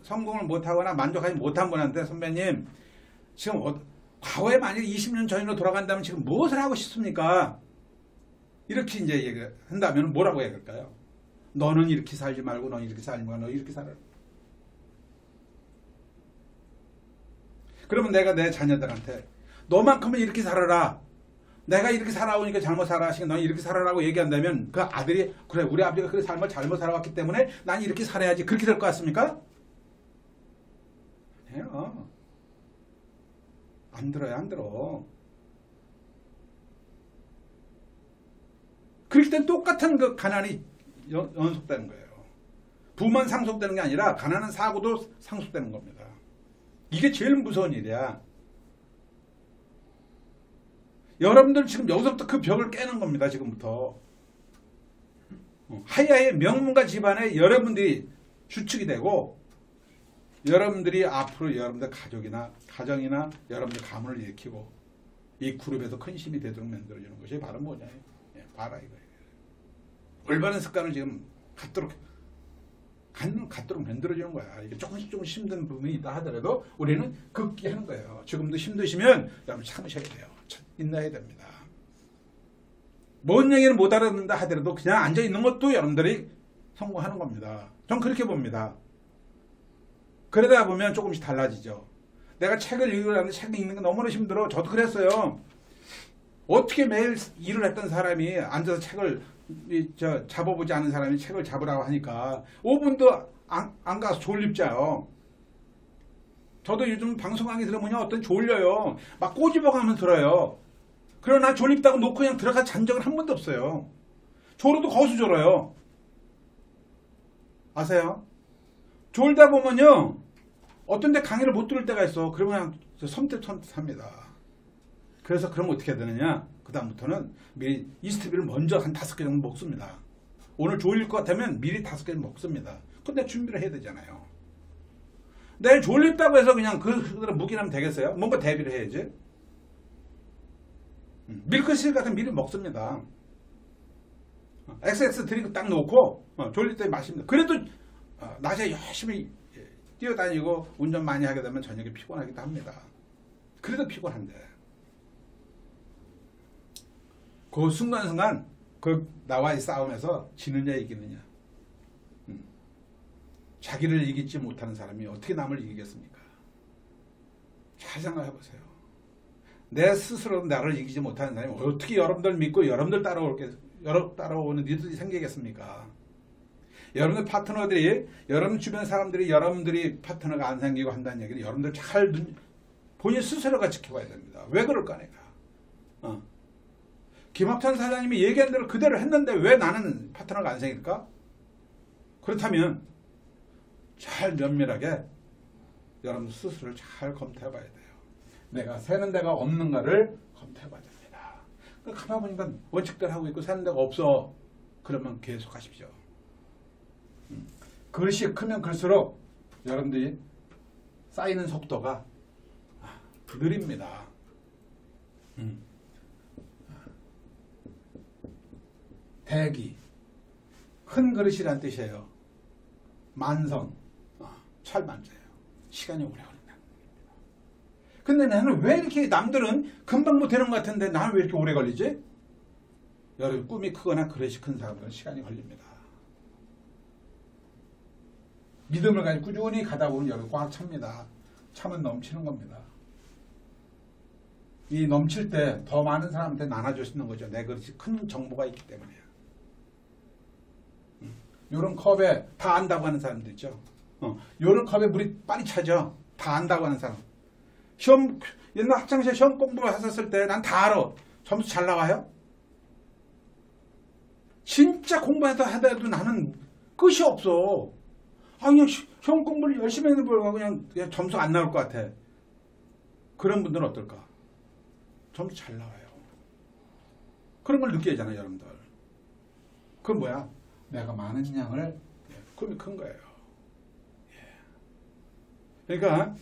성공을 못하거나 만족하지 못한 분한테 선배님 지금 과거에 만약 20년 전으로 돌아간다면 지금 무엇을 하고 싶습니까? 이렇게 이제 얘기를 한다면 뭐라고 얘기할까요? 너는 이렇게 살지 말고 너는 이렇게 살지 말고 너 이렇게 살아라. 그러면 내가 내 자녀들한테 너만큼은 이렇게 살아라. 내가 이렇게 살아오니까 잘못 살아시니까 너는 이렇게 살아라고 얘기한다면 그 아들이 그래 우리 아버지가 그 삶을 잘못 살아왔기 때문에 난 이렇게 살아야지 그렇게 될 것 같습니까? 아니에요. 안 들어요. 안 들어. 그럴 땐 똑같은 그 가난이 연속되는 거예요. 부만 상속되는 게 아니라 가난한 사고도 상속되는 겁니다. 이게 제일 무서운 일이야. 여러분들 지금 여기서부터 그 벽을 깨는 겁니다. 지금부터. 하야의 명문가 집안에 여러분들이 주축이 되고 여러분들이 앞으로 여러분들 가족이나 가정이나 여러분들 가문을 일으키고 이 그룹에서 큰 힘이 되도록 만들어주는 것이 바로 뭐냐. 봐라 이거예요. 올바른 습관을 지금 갖도록 만들어주는 거야. 이게 조금씩 힘든 부분이 있다 하더라도 우리는 극기 하는 거예요. 지금도 힘드시면 여러분 참으셔야 돼요. 인내해야 됩니다. 뭔 얘기를 못 알아듣는다 하더라도 그냥 앉아있는 것도 여러분들이 성공하는 겁니다. 전 그렇게 봅니다. 그러다 보면 조금씩 달라지죠. 내가 책을 읽으려는데 책 읽는 게 너무나 힘들어. 저도 그랬어요. 어떻게 매일 일을 했던 사람이 앉아서 책을 잡아보지 않은 사람이 책을 잡으라고 하니까 5분도 안 가서 졸립자요. 저도 요즘 방송 강의 들으면 어떤 졸려요. 막 꼬집어가면서 들어요. 그러나 졸립다고 놓고 그냥 들어가 잔 적은 한 번도 없어요. 졸어도 거기서 졸아요. 아세요? 졸다 보면요. 어떤 데 강의를 못 들을 때가 있어. 그러면 그냥 섬뜩합니다. 그래서 그러면 어떻게 해야 되느냐. 그 다음부터는 미리 이스트비를 먼저 한 5개 정도 먹습니다. 오늘 졸릴 것 같으면 미리 5개 먹습니다. 근데 준비를 해야 되잖아요. 내일 졸립다고 해서 그냥 그대로 묵인하면 되겠어요? 뭔가 대비를 해야지. 밀크시슬 같은 미리 먹습니다. XX 드링크 딱 놓고 졸릴 때 마십니다. 그래도 낮에 열심히 뛰어다니고 운전 많이 하게 되면 저녁에 피곤하기도 합니다. 그래도 피곤한데 그 순간순간 그 나와의 싸움에서 지느냐 이기느냐. 자기를 이기지 못하는 사람이 어떻게 남을 이기겠습니까? 잘 생각해 보세요. 내 스스로 나를 이기지 못하는 사람이 어떻게 여러분들 믿고 여러분들 따라오는 니들이 생기겠습니까? 여러분들 파트너들이 여러분 주변 사람들이 여러분들이 파트너가 안 생기고 한다는 얘기를 여러분들 잘 본인 스스로가 지켜봐야 됩니다. 왜 그럴까 내가? 김학찬 사장님이 얘기한 대로 그대로 했는데 왜 나는 파트너가 안 생길까? 그렇다면 잘 면밀하게 여러분 스스로를 잘 검토해 봐야 돼요. 내가 새는 데가 없는가를 검토해 봐야 됩니다. 가만 보니까 원칙대로 하고 있고 새는 데가 없어. 그러면 계속 하십시오. 그릇이 크면 클수록 여러분들이 쌓이는 속도가 느립니다. 대기 큰 그릇이란 뜻이에요. 만성 철만자예요. 시간이 오래 걸린다. 근데 나는 왜 이렇게 남들은 금방 못하는 것 같은데 나는 왜 이렇게 오래 걸리지? 여러분 꿈이 크거나 그릇이 큰 사람들은 시간이 걸립니다. 믿음을 가지고 꾸준히 가다 보면 여러분 꽉 찹니다. 차면 넘치는 겁니다. 이 넘칠 때 더 많은 사람한테 나눠줄 수 있는 거죠. 내 그릇이 큰 정보가 있기 때문에요. 요런 컵에 다 안다고 하는 사람들 있죠. 요런 컵에 물이 빨리 차죠. 다 안다고 하는 사람. 옛날 학창시절 시험 공부했었을 때 난 다 알아. 점수 잘 나와요? 진짜 공부해서 하더라도 나는 끝이 없어. 그냥 시험 공부를 열심히 해서 그냥 점수 안 나올 것 같아. 그런 분들은 어떨까? 점수 잘 나와요. 그런 걸 느끼잖아요, 여러분들. 그건 뭐야? 내가 많은 양을 꿈이 큰 거예요. 그러니까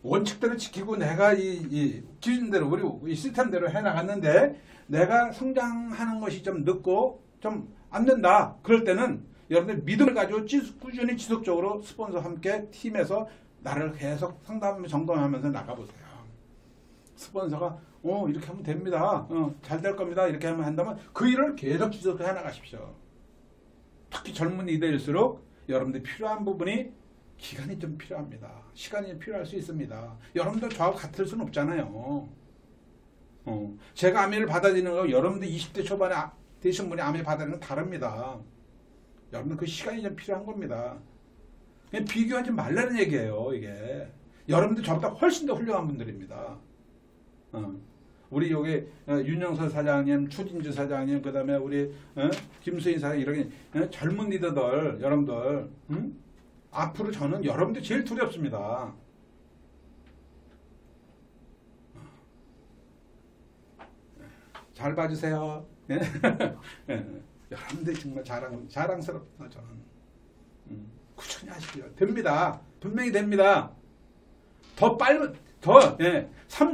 원칙대로 지키고 내가 이 기준대로 우리 이 시스템대로 해나갔는데 내가 성장하는 것이 좀 늦고 좀 안 된다. 그럴 때는 여러분들 믿음을 가지고 꾸준히 지속적으로 스폰서와 함께 팀에서 나를 계속 상담하면서 점검하면서 나가보세요. 스폰서가 이렇게 하면 됩니다. 잘 될 겁니다. 이렇게 하면 한다면 그 일을 계속 지속해 나가십시오. 특히 젊은 이들일수록 여러분들이 필요한 부분이 기간이 좀 필요합니다. 시간이 필요할 수 있습니다. 여러분들 저하고 같을 수는 없잖아요. 제가 아멘을 받아들이는 거 여러분들 20대 초반에 되신 분이 아멘을 받아들이는 건 다릅니다. 여러분들 그 시간이 좀 필요한 겁니다. 그냥 비교하지 말라는 얘기예요. 이게 여러분들 저보다 훨씬 더 훌륭한 분들입니다. 우리 여기 윤영선 사장님, 추진주 사장님, 그 다음에 우리 김수인 사장님 이렇게 젊은 리더들 여러분들 앞으로 저는 여러분들 제일 두렵습니다. 잘 봐주세요. 여러분들 정말 자랑스럽다 저는. 꾸준히 하시고요. 됩니다. 분명히 됩니다. 더 빨리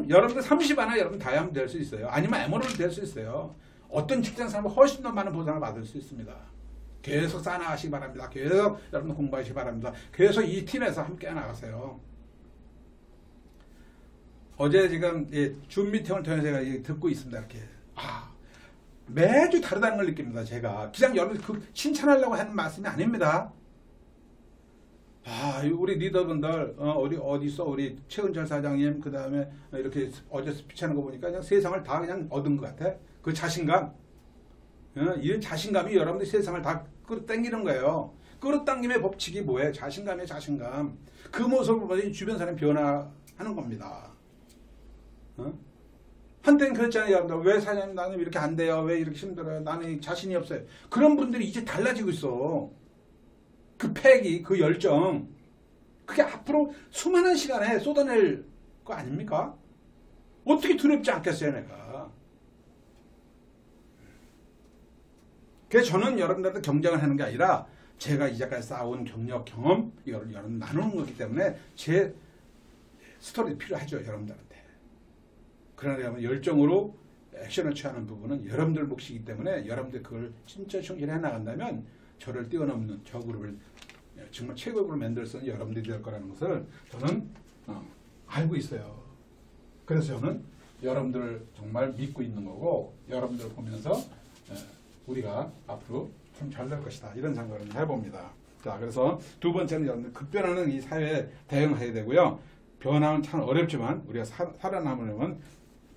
여러분들 30 안에 여러분 다이아몬드 될 수 있어요. 아니면 에메랄드 될 수 있어요. 어떤 직장 사람은 훨씬 더 많은 보상을 받을 수 있습니다. 계속 쌓아나가시기 바랍니다. 계속 여러분 공부하시기 바랍니다. 계속 이 팀에서 함께 나가세요. 어제 지금 줌 미팅을 통해서 제가 듣고 있습니다. 이렇게 매주 다르다는 걸 느낍니다. 제가 그냥 여러분 칭찬하려고 하는 말씀이 아닙니다. 우리 리더분들 어디 있어 우리 최은철 사장님 그 다음에 이렇게 어제 스피치하는 거 보니까 그냥 세상을 다 그냥 얻은 것 같아. 그 자신감 이런 자신감이 여러분들 세상을 다 끌어당기는 거예요. 끌어당김의 법칙이 뭐예요? 자신감이에요. 자신감. 그 모습을 보니 주변 사람이 변화하는 겁니다. 한때는 그랬잖아요. 여러분들 왜 사장님 나는 이렇게 안 돼요? 왜 이렇게 힘들어요? 나는 자신이 없어요. 그런 분들이 이제 달라지고 있어. 그 패기, 그 열정, 그게 앞으로 수많은 시간에 쏟아낼 거 아닙니까? 어떻게 두렵지 않겠어요, 내가. 그래서 저는 여러분들한테 경쟁을 하는 게 아니라 제가 이제까지 쌓아온 경력, 경험, 이걸 여러분 나누는 거기 때문에 제 스토리 필요하죠, 여러분들한테. 그러나 여러분 열정으로 액션을 취하는 부분은 여러분들 몫이기 때문에 여러분들 그걸 진짜 충실해 나간다면 저를 뛰어넘는 저 그룹을 정말 최고로 만들 수 있는 여러분들이 될 거라는 것을 저는 알고 있어요. 그래서 저는 여러분들을 정말 믿고 있는 거고 여러분들을 보면서 우리가 앞으로 참 잘 될 것이다 이런 생각을 해봅니다. 자, 그래서 두 번째는 여러분들 급변하는 이 사회에 대응해야 되고요. 변화는 참 어렵지만 우리가 살아남으려면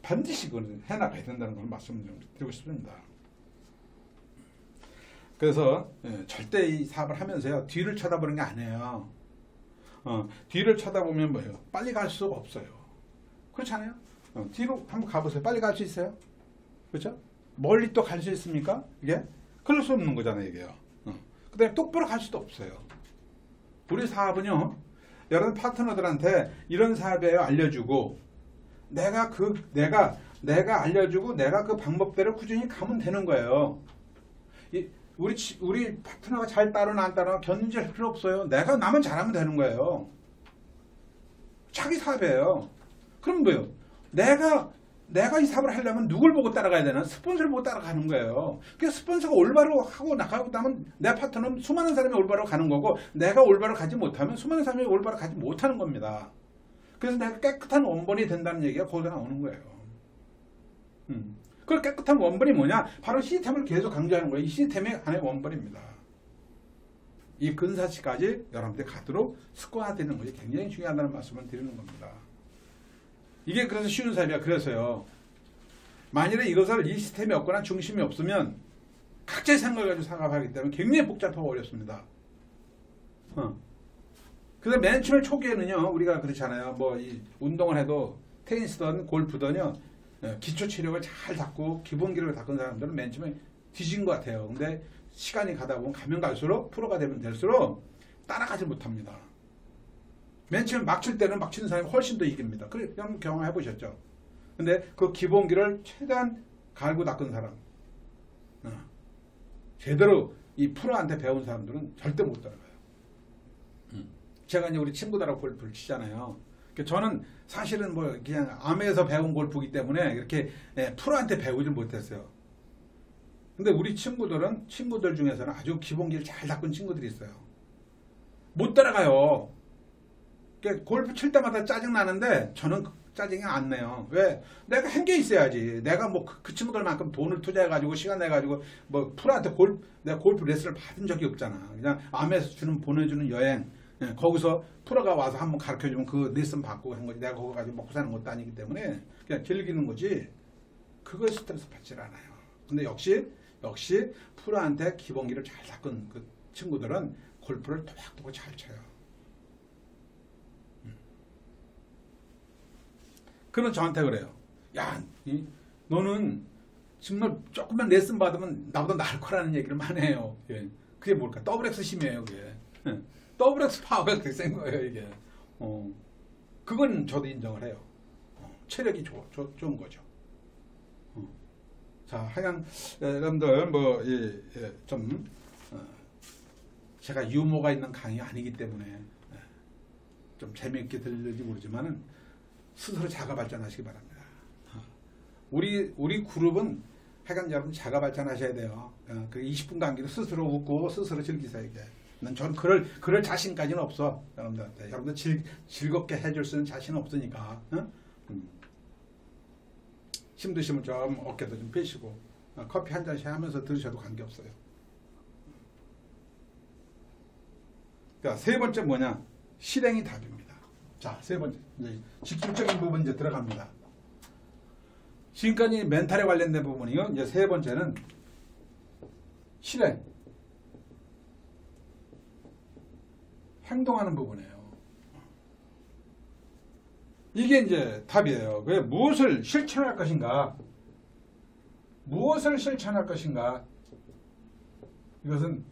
반드시 그걸 해나가야 된다는 걸 말씀 좀 드리고 싶습니다. 그래서 절대 이 사업을 하면서요 뒤를 쳐다보는 게 아니에요. 뒤를 쳐다보면 뭐예요? 빨리 갈 수가 없어요. 그렇잖아요. 뒤로 한번 가보세요. 빨리 갈 수 있어요? 그렇죠? 멀리 또 갈 수 있습니까? 이게 그럴 수 없는 거잖아요, 이게요. 그 다음에 똑바로 갈 수도 없어요. 우리 사업은요, 여러분 파트너들한테 이런 사업이에요 알려주고 내가 알려주고 내가 그 방법대로 꾸준히 가면 되는 거예요. 우리 파트너가 잘 따르나 안 따르나 견제할 필요 없어요. 나만 잘하면 되는 거예요. 자기 사업이에요. 그럼 뭐예요? 내가 이 사업을 하려면 누굴 보고 따라가야 되나? 스폰서를 보고 따라가는 거예요. 그래서 스폰서가 올바로 하고 나가고 나면 내 파트너는 수많은 사람이 올바로 가는 거고 내가 올바로 가지 못하면 수많은 사람이 올바로 가지 못하는 겁니다. 그래서 내가 깨끗한 원본이 된다는 얘기가 거기서 나오는 거예요. 그 깨끗한 원본이 뭐냐? 바로 시스템을 계속 강조하는 거예요. 이 시스템의 하나의 원본입니다. 이 근사시까지 여러분들이 가도록 습관화되는 것이 굉장히 중요하다는 말씀을 드리는 겁니다. 이게 그래서 쉬운 사업이야. 그래서요. 만일에 이것을 이 시스템이 없거나 중심이 없으면 각자의 생각을 가지고 사업하기 때문에 굉장히 복잡하고 어렵습니다. 그래서 맨 처음 초기에는요. 우리가 그렇잖아요. 뭐 이 운동을 해도 테니스든 골프든요. 기초 체력을 잘 닦고 기본 기록을 닦은 사람들은 맨 처음에 뒤진 것 같아요. 근데 시간이 가다 보면 가면 갈수록 프로가 되면 될수록 따라가지 못합니다. 맨 처음에 막 칠 때는 막 치는 사람이 훨씬 더 이깁니다. 그럼 경험해 보셨죠? 근데 그 기본기를 최대한 갈고 닦은 사람 제대로 이 프로한테 배운 사람들은 절대 못 따라가요. 제가 이제 우리 친구들하고 골프를 치잖아요. 저는 사실은 뭐 그냥 암에서 배운 골프기 때문에 이렇게 프로한테 배우질 못했어요. 근데 우리 친구들 중에서는 아주 기본기를 잘 닦은 친구들이 있어요. 못 따라가요. 골프 칠 때마다 짜증 나는데 저는 짜증이 안 내요. 왜? 내가 한 게 있어야지. 내가 뭐 그 친구들만큼 돈을 투자해가지고 시간 내가지고 뭐 프로한테 내가 골프 레슨을 받은 적이 없잖아. 그냥 암에서 보내주는 여행. 예, 거기서 프로가 와서 한번 가르쳐주면 그 레슨 받고 한 거지. 내가 거기 가지고 먹고 사는 것도 아니기 때문에 그냥 즐기는 거지. 그거에 스트레스 받질 않아요. 근데 역시 프로한테 기본기를 잘 닦은 그 친구들은 골프를 토박토박 잘 쳐요. 그는 저한테 그래요. 야, 너는 정말 조금만 레슨 받으면 나보다 나을 거라는 얘기를 많이 해요. 예. 그게 뭘까? 더블 X 힘이에요, 그게. 예. 더블 X 파워가 그렇게 센 거예요, 이게. 그건 저도 인정을 해요. 체력이 좋은 거죠. 자, 하여간 여러분들 제가 유머가 있는 강의 아니기 때문에 좀 재미있게 들릴지 모르지만은 스스로 자가 발전하시기 바랍니다. 우리 그룹은 하여간 여러분 자가 발전하셔야 돼요. 그 20분 강의로 스스로 웃고 스스로 즐기세요. 이게. 저는 그럴 자신까지는 없어. 여러분들한테. 여러분들 즐겁게 해줄 수 있는 자신은 없으니까. 힘드시면 좀 어깨도 좀 펴시고 커피 한 잔씩 하면서 들으셔도 관계없어요. 자, 세 번째 뭐냐? 실행이 답입니다. 자, 세 번째 이제 직접적인 부분 이제 들어갑니다. 지금까지 멘탈에 관련된 부분이요. 이제 세 번째는 실행, 행동하는 부분이에요. 이게 이제 답이에요. 왜 무엇을 실천할 것인가? 무엇을 실천할 것인가? 이것은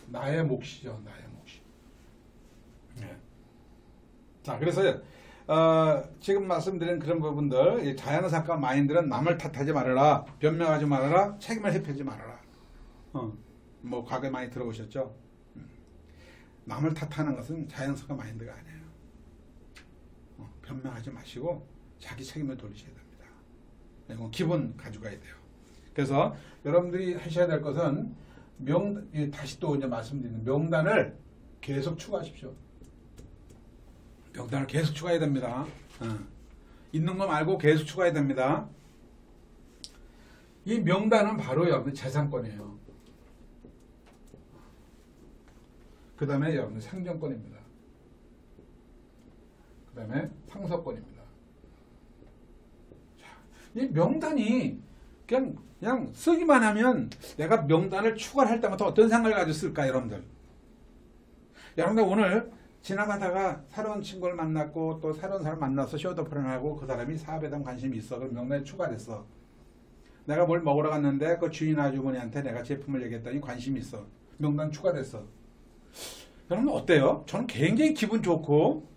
나의 몫이죠. 나의 몫이. 네. 자, 그래서 지금 말씀드린 그런 부분들, 자연사건 마인드는 남을 탓하지 말아라, 변명하지 말아라, 책임을 회피하지 말아라. 뭐 과거에 많이 들어보셨죠? 남을 탓하는 것은 자연사건 마인드가 아니에요. 변명하지 마시고 자기 책임을 돌리셔야 됩니다. 이건 기본 가져가야 돼요. 그래서 여러분들이 하셔야 될 것은 다시 또 이제 말씀드리는 명단을 계속 추가하십시오. 명단을 계속 추가해야 됩니다. 있는 거 말고 계속 추가해야 됩니다. 이 명단은 바로 여러분 재산권이에요. 그 다음에 여러분 생존권입니다. 그 다음에 상속권입니다. 자, 이 명단이 그냥 쓰기만 하면 내가 명단을 추가할 때마다 어떤 생각을 가지고 쓸까, 여러분들? 여러분들 오늘 지나가다가 새로운 친구를 만났고 또 새로운 사람 만나서 쇼도프를 하고 그 사람이 사업에 대한 관심이 있어. 그럼 명단에 추가됐어. 내가 뭘 먹으러 갔는데 그 주인 아주머니한테 내가 제품을 얘기했더니 관심이 있어. 명단 추가됐어. 여러분 어때요? 저는 굉장히 기분 좋고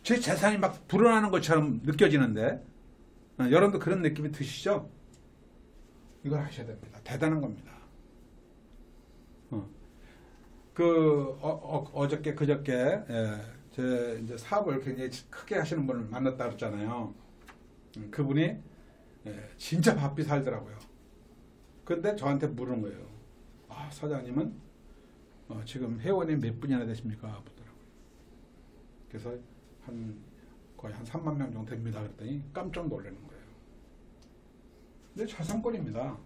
제 재산이 막 불어나는 것처럼 느껴지는데 여러분도 그런 느낌이 드시죠? 이걸 하셔야 됩니다. 대단한 겁니다. 어저께 그저께 제 이제 사업을 굉장히 크게 하시는 분을 만났다 그랬잖아요. 그분이 진짜 바삐 살더라고요. 근데 저한테 물은 거예요. 아, 사장님은 지금 회원이 몇 분이나 되십니까? 보더라고요. 그래서 거의 한 3만 명 정도 됩니다. 그랬더니 깜짝 놀라는 거예요. 근데 자산권입니다.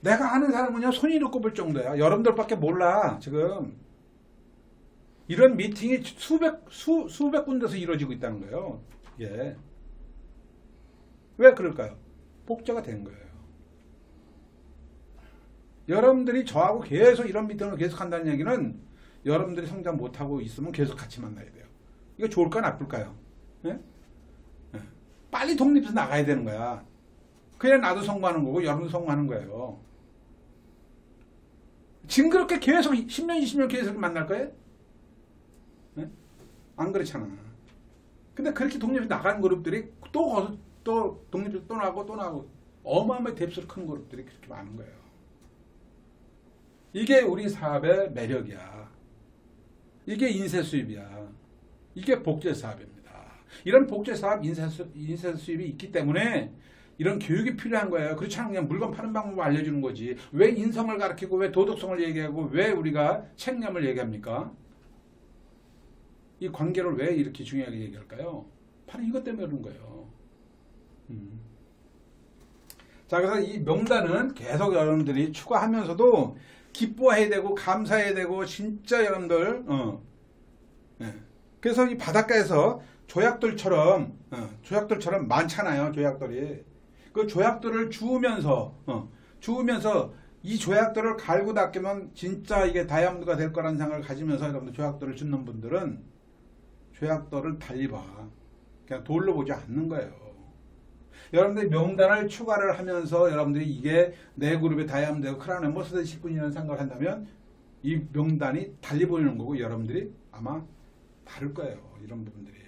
내가 아는 사람은요, 손이 꼽을 정도야. 여러분들밖에 몰라, 지금. 이런 미팅이 수백 군데서 이루어지고 있다는 거예요. 예. 왜 그럴까요? 복제가 된 거예요. 여러분들이 저하고 계속 이런 미팅을 계속 한다는 얘기는 여러분들이 성장 못하고 있으면 계속 같이 만나야 돼요. 이거 좋을까 나쁠까요? 예? 예. 빨리 독립해서 나가야 되는 거야. 그냥 나도 성공하는 거고 여러분도 성공하는 거예요. 지금 그렇게 계속 10년, 20년 계속 만날 거예요? 예? 안 그렇잖아. 근데 그렇게 독립해서 나간 그룹들이 또 독립해서 또 나가고 어마어마하게 뎁스로 큰 그룹들이 그렇게 많은 거예요. 이게 우리 사업의 매력이야. 이게 인쇄 수입이야. 이게 복제 사업입니다. 이런 복제 사업 인쇄 수입이 있기 때문에 이런 교육이 필요한 거예요. 그렇지 않으면 그냥 물건 파는 방법을 알려주는 거지. 왜 인성을 가르치고 왜 도덕성을 얘기하고 왜 우리가 책념을 얘기합니까? 이 관계를 왜 이렇게 중요하게 얘기할까요? 바로 이것 때문에 그런 거예요. 자, 그래서 이 명단은 계속 여러분들이 추가하면서도 기뻐해야 되고 감사해야 되고 진짜 여러분들 네. 그래서 이 바닷가에서 조약돌처럼 많잖아요. 조약돌이. 그 조약돌을 주우면서 이 조약돌을 갈고 닦으면 진짜 이게 다이아몬드가 될 거라는 생각을 가지면서 여러분들 조약돌을 줍는 분들은 조약돌을 달리 봐. 그냥 돌로 보지 않는 거예요. 여러분들이 명단을 추가를 하면서 여러분들이 이게 내 그룹의 다이아몬드고 크라운 엠버서더 직분이라는 생각을 한다면 이 명단이 달리 보이는 거고 여러분들이 아마 다를 거예요. 이런 부분들이.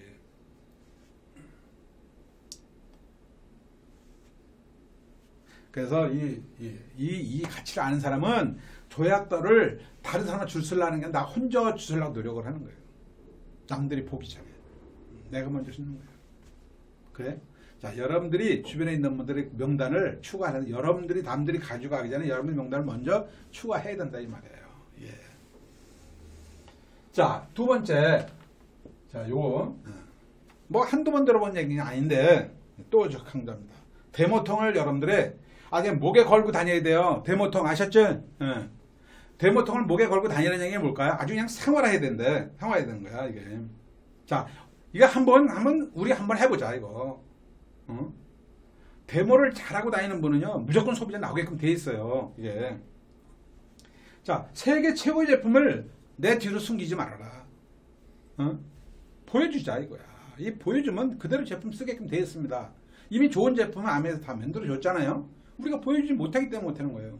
그래서 이 가치를 아는 사람은 조약돌을 다른 사람한테 줄 쓰려는 게 나 혼자 주려고 노력을 하는 거예요. 남들이 보기 전에. 내가 먼저 쓰는 거예요. 그래? 자, 여러분들이 주변에 있는 분들의 명단을 추가하는, 여러분들이 남들이 가져가기 전에 여러분들 명단을 먼저 추가해야 된다 이 말이에요. 예. 자, 두 번째. 자, 요거 뭐 한두 번 들어본 얘기는 아닌데 또 강조합니다. 데모통을 여러분들의 그냥 목에 걸고 다녀야 돼요. 데모통 아셨죠? 예. 데모통을 목에 걸고 다니는 얘기가 뭘까요? 아주 그냥 생활해야 된대. 생활해야 되는 거야, 이게. 자, 이거 우리 한번 해보자, 이거. 데모를 잘하고 다니는 분은요, 무조건 소비자 나오게끔 돼 있어요, 이게. 자, 세계 최고의 제품을 내 뒤로 숨기지 말아라. 보여주자, 이거야. 이 보여주면 그대로 제품 쓰게끔 돼 있습니다. 이미 좋은 제품은 아메에서 다 만들어 줬잖아요. 우리가 보여주지 못하기 때문에 못하는 거예요.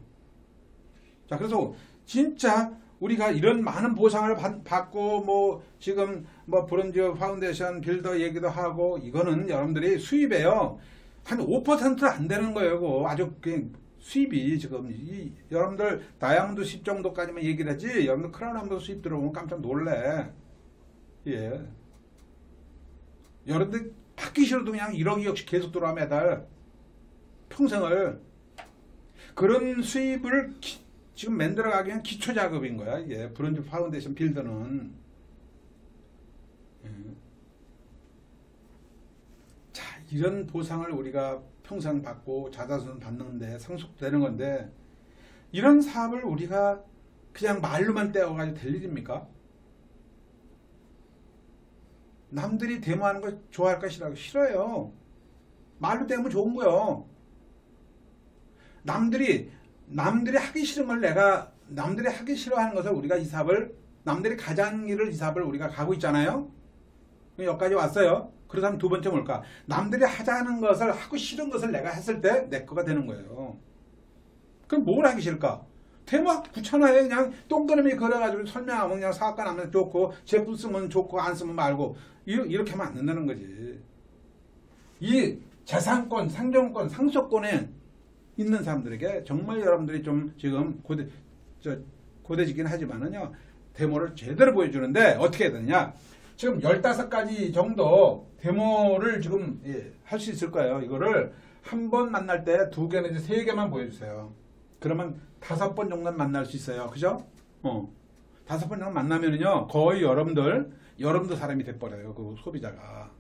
자, 그래서 진짜 우리가 이런 많은 보상을 받고 뭐 지금 뭐 브론즈 파운데이션 빌더 얘기도 하고 이거는 여러분들이 수입에요 한 5%도 안 되는 거예요. 그거 아주 그냥 수입이 지금 여러분들 다이아몬드 수입 정도까지만 얘기를 하지 여러분들 크라운 엠버서 수입 들어오면 깜짝 놀래. 예. 여러분들 받기 싫어도 그냥 1억 2억씩 계속 들어와 매달 평생을 그런 수입을 지금 만들어가기 위한 기초작업인 거야. 이게 브론즈 파운데이션 빌더는. 자, 이런 보상을 우리가 평생 받고 자자손 받는데 상속되는 건데 이런 사업을 우리가 그냥 말로만 떼어가지고 될 일입니까? 남들이 데모하는 거 좋아할까 싫어요. 말로 떼면 좋은 거요. 남들이 하기 싫은 걸 남들이 하기 싫어하는 것을 우리가 이 사업을 남들이 가자는 길을 이 사업을 우리가 가고 있잖아요. 여기까지 왔어요. 그렇다면 두 번째 뭘까? 남들이 하자는 것을 하고 싫은 것을 내가 했을 때 내 거가 되는 거예요. 그럼 뭘 하기 싫을까? 데모 귀찮아요. 그냥 동그라미 그려가지고 설명하면 그냥 사업가 나면 좋고 제품 쓰면 좋고 안 쓰면 말고 이렇게 하면 안 된다는 거지. 이 재산권, 상정권, 상속권에 있는 사람들에게 정말 여러분들이 좀 지금 고대지긴 하지만은요 데모를 제대로 보여주는데 어떻게 해야 되느냐, 지금 15가지 정도 데모를 지금 할 수 있을 거예요. 이거를 한 번 만날 때 2개 내지 3개만 보여주세요. 그러면 5번 정도는 만날 수 있어요. 그죠? 5번 정도 만나면은요 거의 여러분들 사람이 돼버려요. 그 소비자가.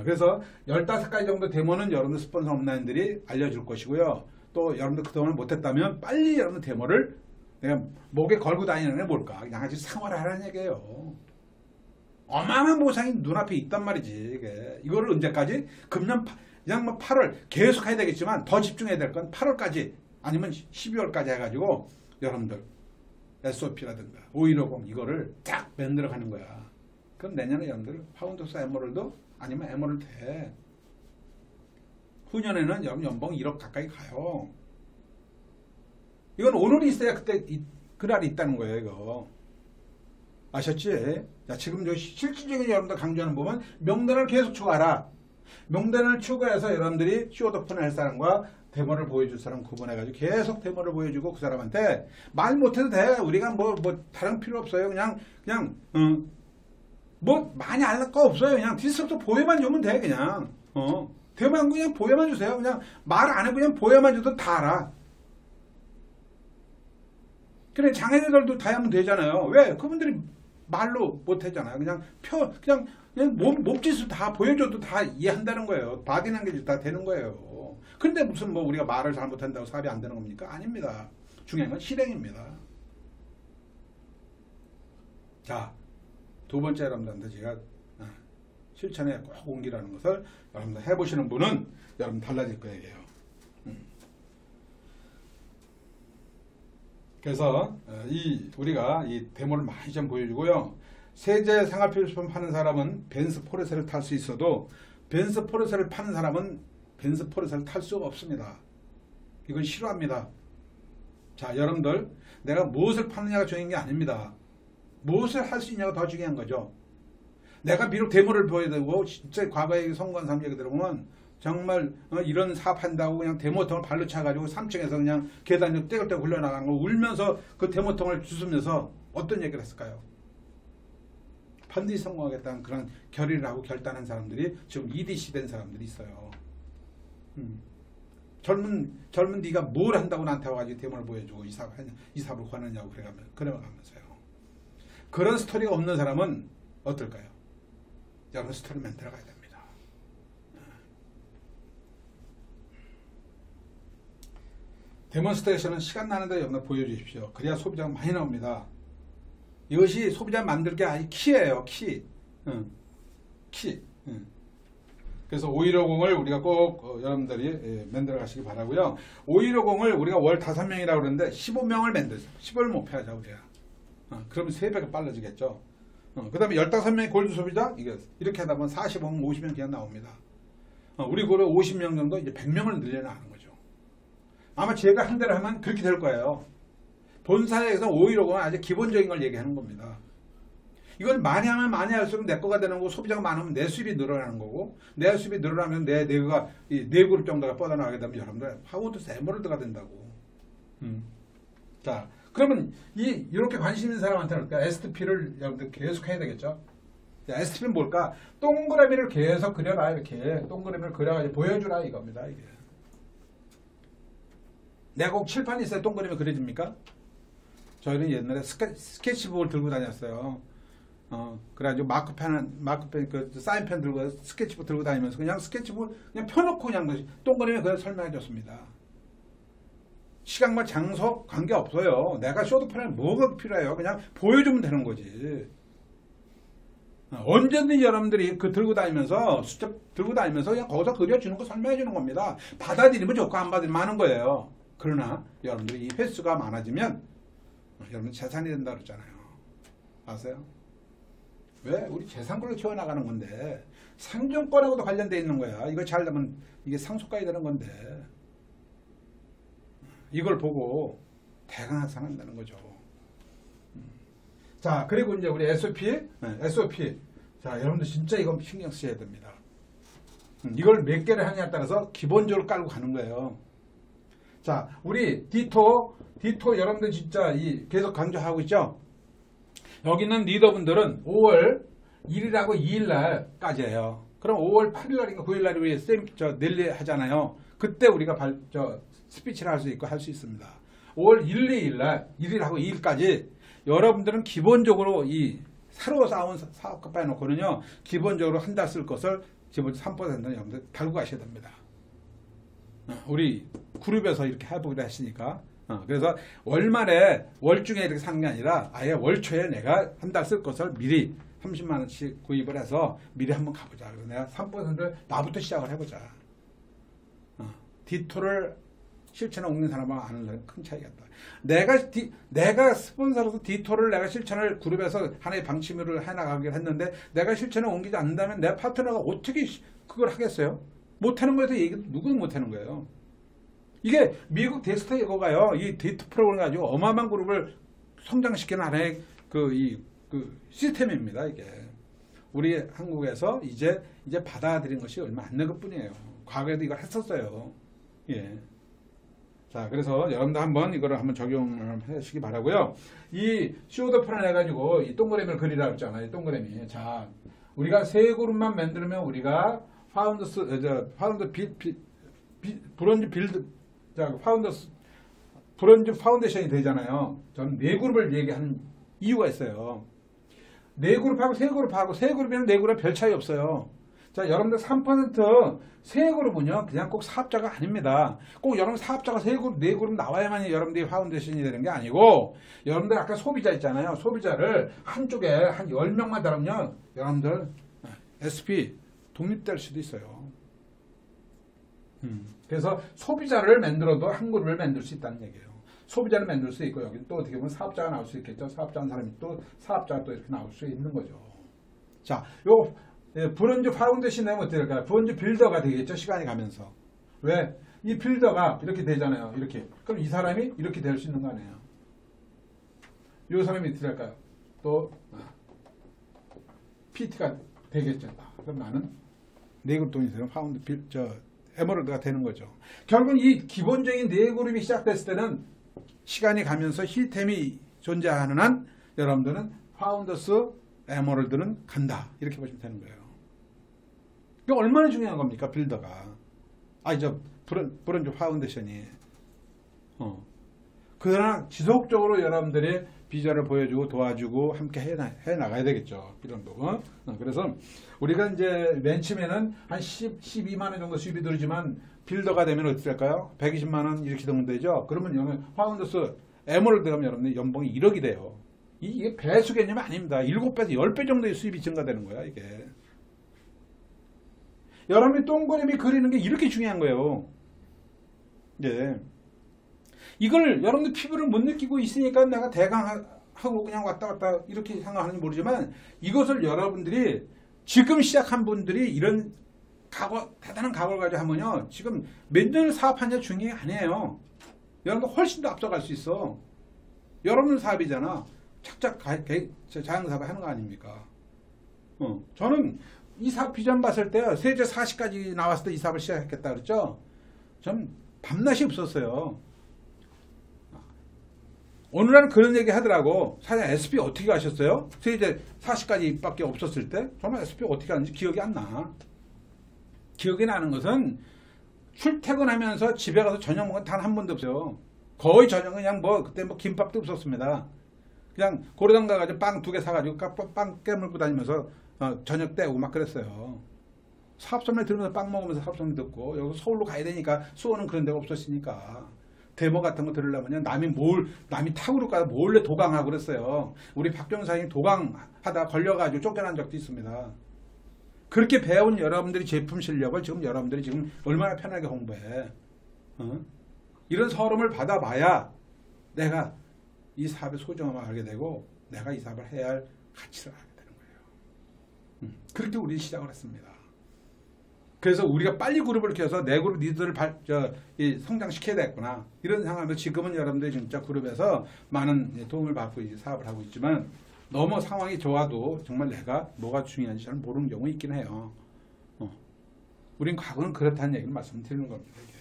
그래서 15가지 정도 데모는 여러분들 스폰서 온라인들이 알려줄 것이고요. 또 여러분들 그동안 못했다면 빨리 여러분들 데모를 내가 목에 걸고 다니는 게 뭘까? 그냥 아주 생활하라는 얘기예요. 어마어마한 보상이 눈앞에 있단 말이지. 이거를 언제까지? 금년 그냥 뭐 8월 계속 해야 되겠지만 더 집중해야 될 건 8월까지 아니면 12월까지 해가지고 여러분들 SOP라든가 5150 이거를 딱 만들어 가는 거야. 그럼 내년에 여러분들 파운더스 에머럴드 아니면 에머럴드 해. 후년에는 여러분 연봉 1억 가까이 가요. 이건 오늘이 있어야 그때 그날이 있다는 거예요. 이거 아셨지? 자, 지금 저 실질적인 여러분들 강조하는 부분 명단을 계속 추가하라. 명단을 추가해서 여러분들이 쇼더폰을 할 사람과 데모를 보여줄 사람 구분해가지고 계속 데모를 보여주고 그 사람한테 말 못해도 돼. 우리가 뭐 다른 필요 없어요. 그냥 뭐 많이 알 거 없어요. 그냥 디스트럭터 보여만 주면 돼. 그냥 데모만 그냥 보여만 주세요. 그냥 말 안 하고 그냥 보여만 줘도 다 알아. 그래 장애인들도 다 하면 되잖아요. 왜? 그분들이 말로 못 하잖아요. 그냥 몸짓을 다 보여줘도 다 이해한다는 거예요. 바디랭귀지 다 되는 거예요. 근데 무슨 뭐 우리가 말을 잘못한다고 사업이 안 되는 겁니까? 아닙니다. 중요한 건 실행입니다. 자, 두 번째 여러분들한테 제가 실천에 꼭 옮기라는 것을 여러분들 해보시는 분은 여러분 달라질 거예요. 그래서 우리가 이 데모를 많이 좀 보여주고요. 세제 생활필수품 파는 사람은 벤츠 포르쉐를 탈 수 있어도 벤츠 포르쉐를 파는 사람은 벤츠 포르쉐를 탈 수가 없습니다. 이건 싫어합니다. 자, 여러분들 내가 무엇을 파느냐가 중요한 게 아닙니다. 무엇을 할 수 있냐가 더 중요한 거죠. 내가 비록 데모를 보여주고 진짜 과거에 성공한 사람 얘기 들어보면 정말 이런 사업한다고 그냥 데모통을 발로 차가지고 3층에서 그냥 계단으로 떼굴떼굴 흘러나가는 거 울면서 그 데모통을 주스면서 어떤 얘기를 했을까요? 반드시 성공하겠다는 그런 결의를 하고 결단한 사람들이 지금 EDC 된 사람들이 있어요. 젊은 네가 뭘 한다고 나한테 와가지고 데모를 보여주고 이 사업을 하느냐고 그래가면서요. 그런 스토리가 없는 사람은 어떨까요? 여러분 스토리 만들어가야 됩니다. 데몬스트레이션은 시간 나는데 여러분 보여주십시오. 그래야 소비자가 많이 나옵니다. 이것이 소비자 만들 게 아니 키예요. 키. 키. 그래서 5150을 우리가 꼭 여러분들이 만들어 가시기 바라고요. 5150을 우리가 월 5명이라고 그러는데 15명을 만들죠. 15를 목표하자 우리가. 그러면 3배가 빨라지겠죠. 그 다음에 15명의 골드 소비자 이렇게 하다 보면 45명, 50명 그냥 나옵니다. 우리 고려 50명 정도 이제 100명을 늘려나가는 거죠. 아마 제가 한 대로 하면 그렇게 될 거예요. 본사에서 5150은 아주 기본적인 걸 얘기하는 겁니다. 이건 많이 하면 많이 할수록 내 거가 되는 거고 소비자가 많으면 내 수입이 늘어나는 거고 내 수입이 늘어나면 내 내가 네 그룹 정도가 뻗어나가게 되면 여러분들 하고도 세모를드가 된다고. 자, 그러면 이렇게 관심 있는 사람한테는 STP를 여러분들 계속 해야 되겠죠. 자, STP는 뭘까? 동그라미를 계속 그려라. 이렇게 동그라미를 그려가지고 보여주라 이겁니다. 이게. 내가 꼭 칠판이 있어야 동그라미 그려집니까? 저희는 옛날에 스케치북을 들고 다녔어요. 그래가지고 마크펜 그 사인펜 들고 스케치북 들고 다니면서 그냥 스케치북 그냥 펴놓고 그냥 동그라미 그냥 설명해 줬습니다. 시간과 장소 관계 없어요. 내가 쇼도편에 뭐가 필요해요? 그냥 보여주면 되는 거지. 언제든지 여러분들이 들고 다니면서 숫자 들고 다니면서 그냥 거기서 그려주는 거 설명해 주는 겁니다. 받아들이면 좋고 안 받아들이면 많은 거예요. 그러나 여러분들이 이 횟수가 많아지면 여러분 재산이 된다 그랬잖아요. 아세요? 왜? 우리 재산권을 키워나가는 건데 상종권하고도 관련되어 있는 거야. 이거 잘 되면 이게 상속가야 되는 건데 이걸 보고 대강학산한다는 거죠. 자, 그리고 이제 우리 SOP. 자, 여러분들 진짜 이건 신경 쓰셔야 됩니다. 이걸 몇 개를 하냐에 따라서 기본적으로 깔고 가는 거예요. 자, 우리 디토 여러분들 진짜 계속 강조하고 있죠? 여기 있는 리더분들은 5월 1일하고 2일날까지예요. 그럼 5월 8일날인가 9일날 우리 랠리 하잖아요. 그때 우리가 스피치를 할 수 있고 할 수 있습니다. 5월 1, 2일날 1일하고 2일까지 여러분들은 기본적으로 새로 쌓은 사업가 빼놓고는요. 기본적으로 한 달 쓸 것을 기본 3%는 여러분들 달고 가셔야 됩니다. 우리 그룹에서 이렇게 해보기로 했으니까. 그래서 월말에 월중에 이렇게 사는 게 아니라 아예 월초에 내가 한 달 쓸 것을 미리 30만원씩 구입을 해서 미리 한번 가보자. 그래서 내가 3%를 나부터 시작을 해보자. 디토를 실천에 옮긴 사람하고 아는 사람은 큰 차이가 있다. 내가 스폰서로서 디토를 내가 실천을 그룹에서 하나의 방침으로 해나가기로 했는데 내가 실천에 옮기지 않는다면 내 파트너가 어떻게 그걸 하겠어요? 못하는 거에서 누구는 못하는 거예요. 이게 미국 덱스터 이거가요. 이 디토 프로그램 가지고 어마어마한 그룹을 성장시키는 하나의 그 시스템입니다. 이게 우리 한국에서 이제 받아들인 것이 얼마 안 된 것뿐이에요. 과거에도 이걸 했었어요. 예. 자, 그래서 여러분들 이거를 한번 적용을 하시기 바라고요. 이 쇼도편을 해가지고 이 동그라미를 그리라고 했잖아요. 이 동그라미. 자, 우리가 세 그룹만 만들면 우리가 브론즈 빌드, 브론즈 파운데이션이 되잖아요. 저는 네 그룹을 얘기하는 이유가 있어요. 네 그룹하고 세 그룹하고 세 그룹이면 네 그룹은 별 차이 없어요. 자, 여러분들 3% 세 그룹은요, 그냥 꼭 사업자가 아닙니다. 꼭 여러분 사업자가 세 그룹, 네 그룹 나와야만 여러분들이 파운데이션이 되는 게 아니고, 여러분들 아까 소비자 있잖아요. 소비자를 한쪽에 한 10명만 달으면 여러분들 SP 독립될 수도 있어요. 그래서 소비자를 만들어도 한 그룹을 만들 수 있다는 얘기예요. 소비자를 만들 수 있고, 여기 또 어떻게 보면 사업자가 나올 수 있겠죠. 사업자 한 사람이 또 사업자가 또 이렇게 나올 수 있는 거죠. 자, 요 브론즈 파운데이션 되면 어떻게 될까요? 브론즈 빌더가 되겠죠. 시간이 가면서. 왜? 이 빌더가 이렇게 되잖아요. 이렇게. 그럼 이 사람이 이렇게 될 수 있는 거 아니에요. 이 사람이 어떻게 될까요? 또 PT가 되겠죠. 그럼 나는 네 그룹 돈이 되는 에머럴드가 되는 거죠. 결국 이 기본적인 네 그룹이 시작됐을 때는 시간이 가면서 힐템이 존재하는 한 여러분들은 파운더스 에머럴드는 간다. 이렇게 보시면 되는 거예요. 이거 얼마나 중요한 겁니까? 빌더가. 브론즈 파운데이션이. 그러나 지속적으로 여러분들이 비전을 보여주고 도와주고 함께 해 나가야 되겠죠. 이런 부분. 그래서 우리가 이제 맨 처음에는 한 12만 원 정도 수입이 들지만 빌더가 되면 어떻게 될까요? 120만 원 이렇게 되면 되죠. 그러면 파운더스 에머럴드 가면 여러분들 연봉이 1억이 돼요. 이게 배수 개념이 아닙니다. 7배에서 10배 정도의 수입이 증가되는 거야, 이게. 여러분이 동그라미 그리는 게 이렇게 중요한 거예요. 예. 이걸 여러분들 피부를 못 느끼고 있으니까 내가 대강하고 그냥 왔다 갔다 이렇게 생각하는지 모르지만 이것을 여러분들이 지금 시작한 분들이 이런 대단한 각오를 가지고 하면요. 지금 몇 년을 사업하냐 중요한 게 아니에요. 여러분들 훨씬 더 앞서갈 수 있어. 여러분 사업이잖아. 착착 자영사업을 하는 거 아닙니까? 저는 이 사업 비전 봤을 때 세제 40까지 나왔을 때 이 사업을 시작했겠다 그랬죠? 전 밤낮이 없었어요. 오늘은 그런 얘기 하더라고. 사장님 SP 어떻게 가셨어요? 세제 40까지 밖에 없었을 때? 정말 SP 어떻게 하는지 기억이 안 나. 기억이 나는 것은 출퇴근하면서 집에 가서 저녁 먹은 단 한 번도 없어요. 거의 저녁은 그냥 그때 김밥도 없었습니다. 그냥 고려당 가가지고 빵 2개 사가지고 빵 깨물고 다니면서 저녁 때우고 막 그랬어요. 사업설명 들으면서 빵 먹으면서 사업설명 듣고, 여기 서울로 가야 되니까 수원은 그런 데가 없었으니까 데모 같은 거 들으려면 남이 탁으로 가서 몰래 도강하고 그랬어요. 우리 박경사님 도강하다 걸려가지고 쫓겨난 적도 있습니다. 그렇게 배운 여러분들이 제품 실력을 지금 여러분들이 지금 얼마나 편하게 홍보해. 이런 서름을 받아봐야 내가 이 사업의 소중함을 알게 되고 내가 이 사업을 해야 할 가치를 알게 되는 거예요. 그렇게 우리 시작을 했습니다. 그래서 우리가 빨리 그룹을 켜서 내 그룹 리더를 성장시켜야 되겠구나. 이런 상황에서 지금은 여러분들이 진짜 그룹에서 많은 도움을 받고 이제 사업을 하고 있지만 너무 상황이 좋아도 정말 내가 뭐가 중요한지 잘 모르는 경우 있긴 해요. 우린 과거는 그렇다는 얘기를 말씀드리는 겁니다. 이게.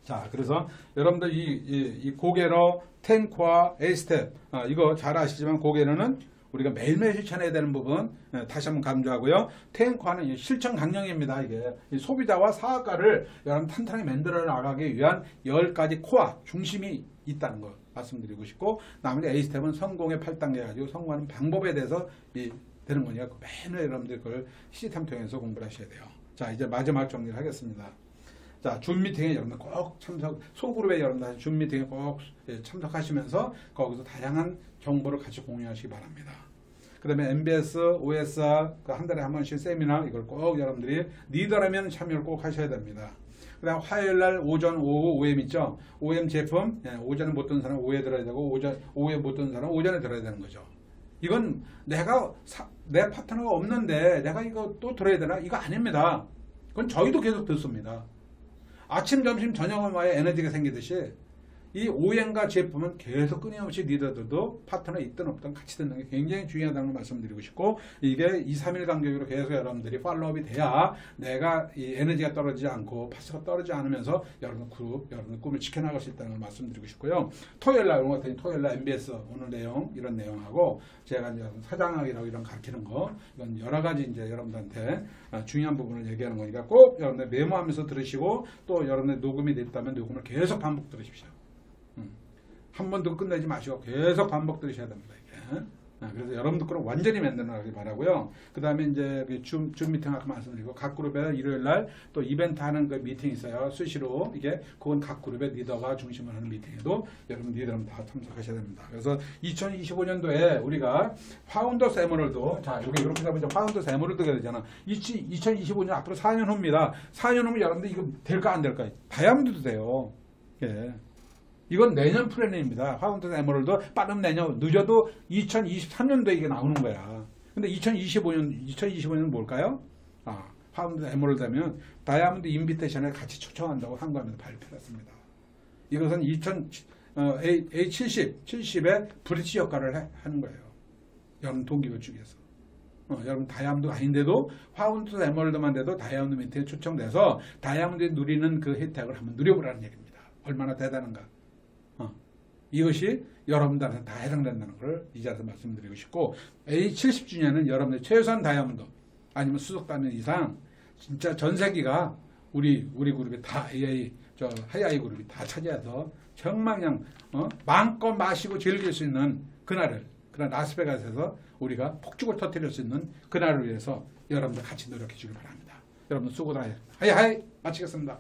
자, 그래서 여러분들 이 고개로 탱크와 에이스텝 이거 잘 아시지만 고개로는 우리가 매일매일 실천해야 되는 부분 다시 한번 강조하고요. 탱커는 실천 강령입니다. 이게 소비자와 사업가를 여러분 탄탄하게 만들어 나가기 위한 10가지 코어 중심이 있다는 거 말씀드리고 싶고, 나머지 A스텝은 성공의 8단계 가지고 성공하는 방법에 대해서 되는 거니까 매일 여러분들 그걸 시스템 통해서 공부를 하셔야 돼요. 자, 이제 마지막 정리를 하겠습니다. 자, 줌 미팅에 여러분들 꼭 소그룹에 여러분들 줌 미팅에 꼭 참석하시면서 거기서 다양한 정보를 같이 공유하시기 바랍니다. 그 다음에 MBS, OSR 한 달에 한 번씩 세미나 이걸 꼭 여러분들이 리더라면 참여를 꼭 하셔야 됩니다. 그 다음 화요일날 오전, 오후, OM 있죠? OM 제품, 오전에 못 듣는 사람 오후에 들어야 되고 오후에 못 듣는 사람 오전에 들어야 되는 거죠. 이건 내 파트너가 없는데 내가 이거 또 들어야 되나? 이거 아닙니다. 그건 저희도 계속 듣습니다. 아침, 점심, 저녁은 와야 에너지가 생기듯이 이 OEM과 제품은 계속 끊임없이 리더들도 파트너 있든 없든 같이 듣는 게 굉장히 중요하다는 걸 말씀드리고 싶고, 이게 2, 3일 간격으로 계속 여러분들이 팔로우업이 돼야 내가 이 에너지가 떨어지지 않고 파스가 떨어지지 않으면서 여러분 그룹, 여러분 꿈을 지켜나갈 수 있다는 걸 말씀드리고 싶고요. 토요일날 오늘 같은 토요일날 MBS 오늘 내용 이런 내용하고 제가 이제 사장학이라고 이런 가르치는 거, 이건 여러 가지 이제 여러분들한테 중요한 부분을 얘기하는 거니까 꼭 여러분들 메모하면서 들으시고, 또 여러분들 녹음이 됐다면 녹음을 계속 반복 들으십시오. 한 번도 끝내지 마시고 계속 반복 들으셔야 됩니다. 이게. 그래서 여러분들 거를 완전히 만들어나가길 바라고요. 그 다음에 이제 줌 미팅 아까 말씀드리고, 각 그룹에 일요일날 또 이벤트 하는 그 미팅이 있어요. 수시로. 이게 그건 각 그룹의 리더가 중심을 하는 미팅에도 여러분 리더는 다 참석하셔야 됩니다. 그래서 2025년도에 우리가 파운더스 에머럴드, 자 여기 이렇게 잡으면 파운더스 에머럴드가 되잖아. 2025년 앞으로 4년 후입니다. 4년 후면 여러분들 이거 될까 안 될까? 다이아몬드도 돼요. 예. 이건 내년 플랜입니다. 파운드 에머럴드 빠른 내년, 늦어도 2023년도에 이게 나오는 거야. 근데 2025년은 뭘까요? 파운드 에머럴드 하면 다이아몬드 인비테이션을 같이 초청한다고 한국에서 발표했습니다. 이것은 A70의 브릿지 역할을 하는 거예요. 여러분 동기부 쪽에서. 여러분 다이아몬드가 아닌데도 파운드 에머럴드만 돼도 다이아몬드 밑에 초청돼서 다이아몬드에 누리는 그 혜택을 한번 누려보라는 얘기입니다. 얼마나 대단한가. 이것이 여러분들한테 다 해당된다는 걸 이 자리에서 말씀드리고 싶고, A70주년은 여러분들 최소한 다이아몬드 아니면 수석 단위 이상 진짜 전 세계가 우리 그룹이 다 하이아이 그룹이 다 차지해서 정말 그냥 마음껏 마시고 즐길 수 있는 그날을, 그날 라스베가스에서 우리가 폭죽을 터뜨릴 수 있는 그날을 위해서 여러분들 같이 노력해 주길 바랍니다. 여러분 수고 다하셨습니다. 하이하이 마치겠습니다.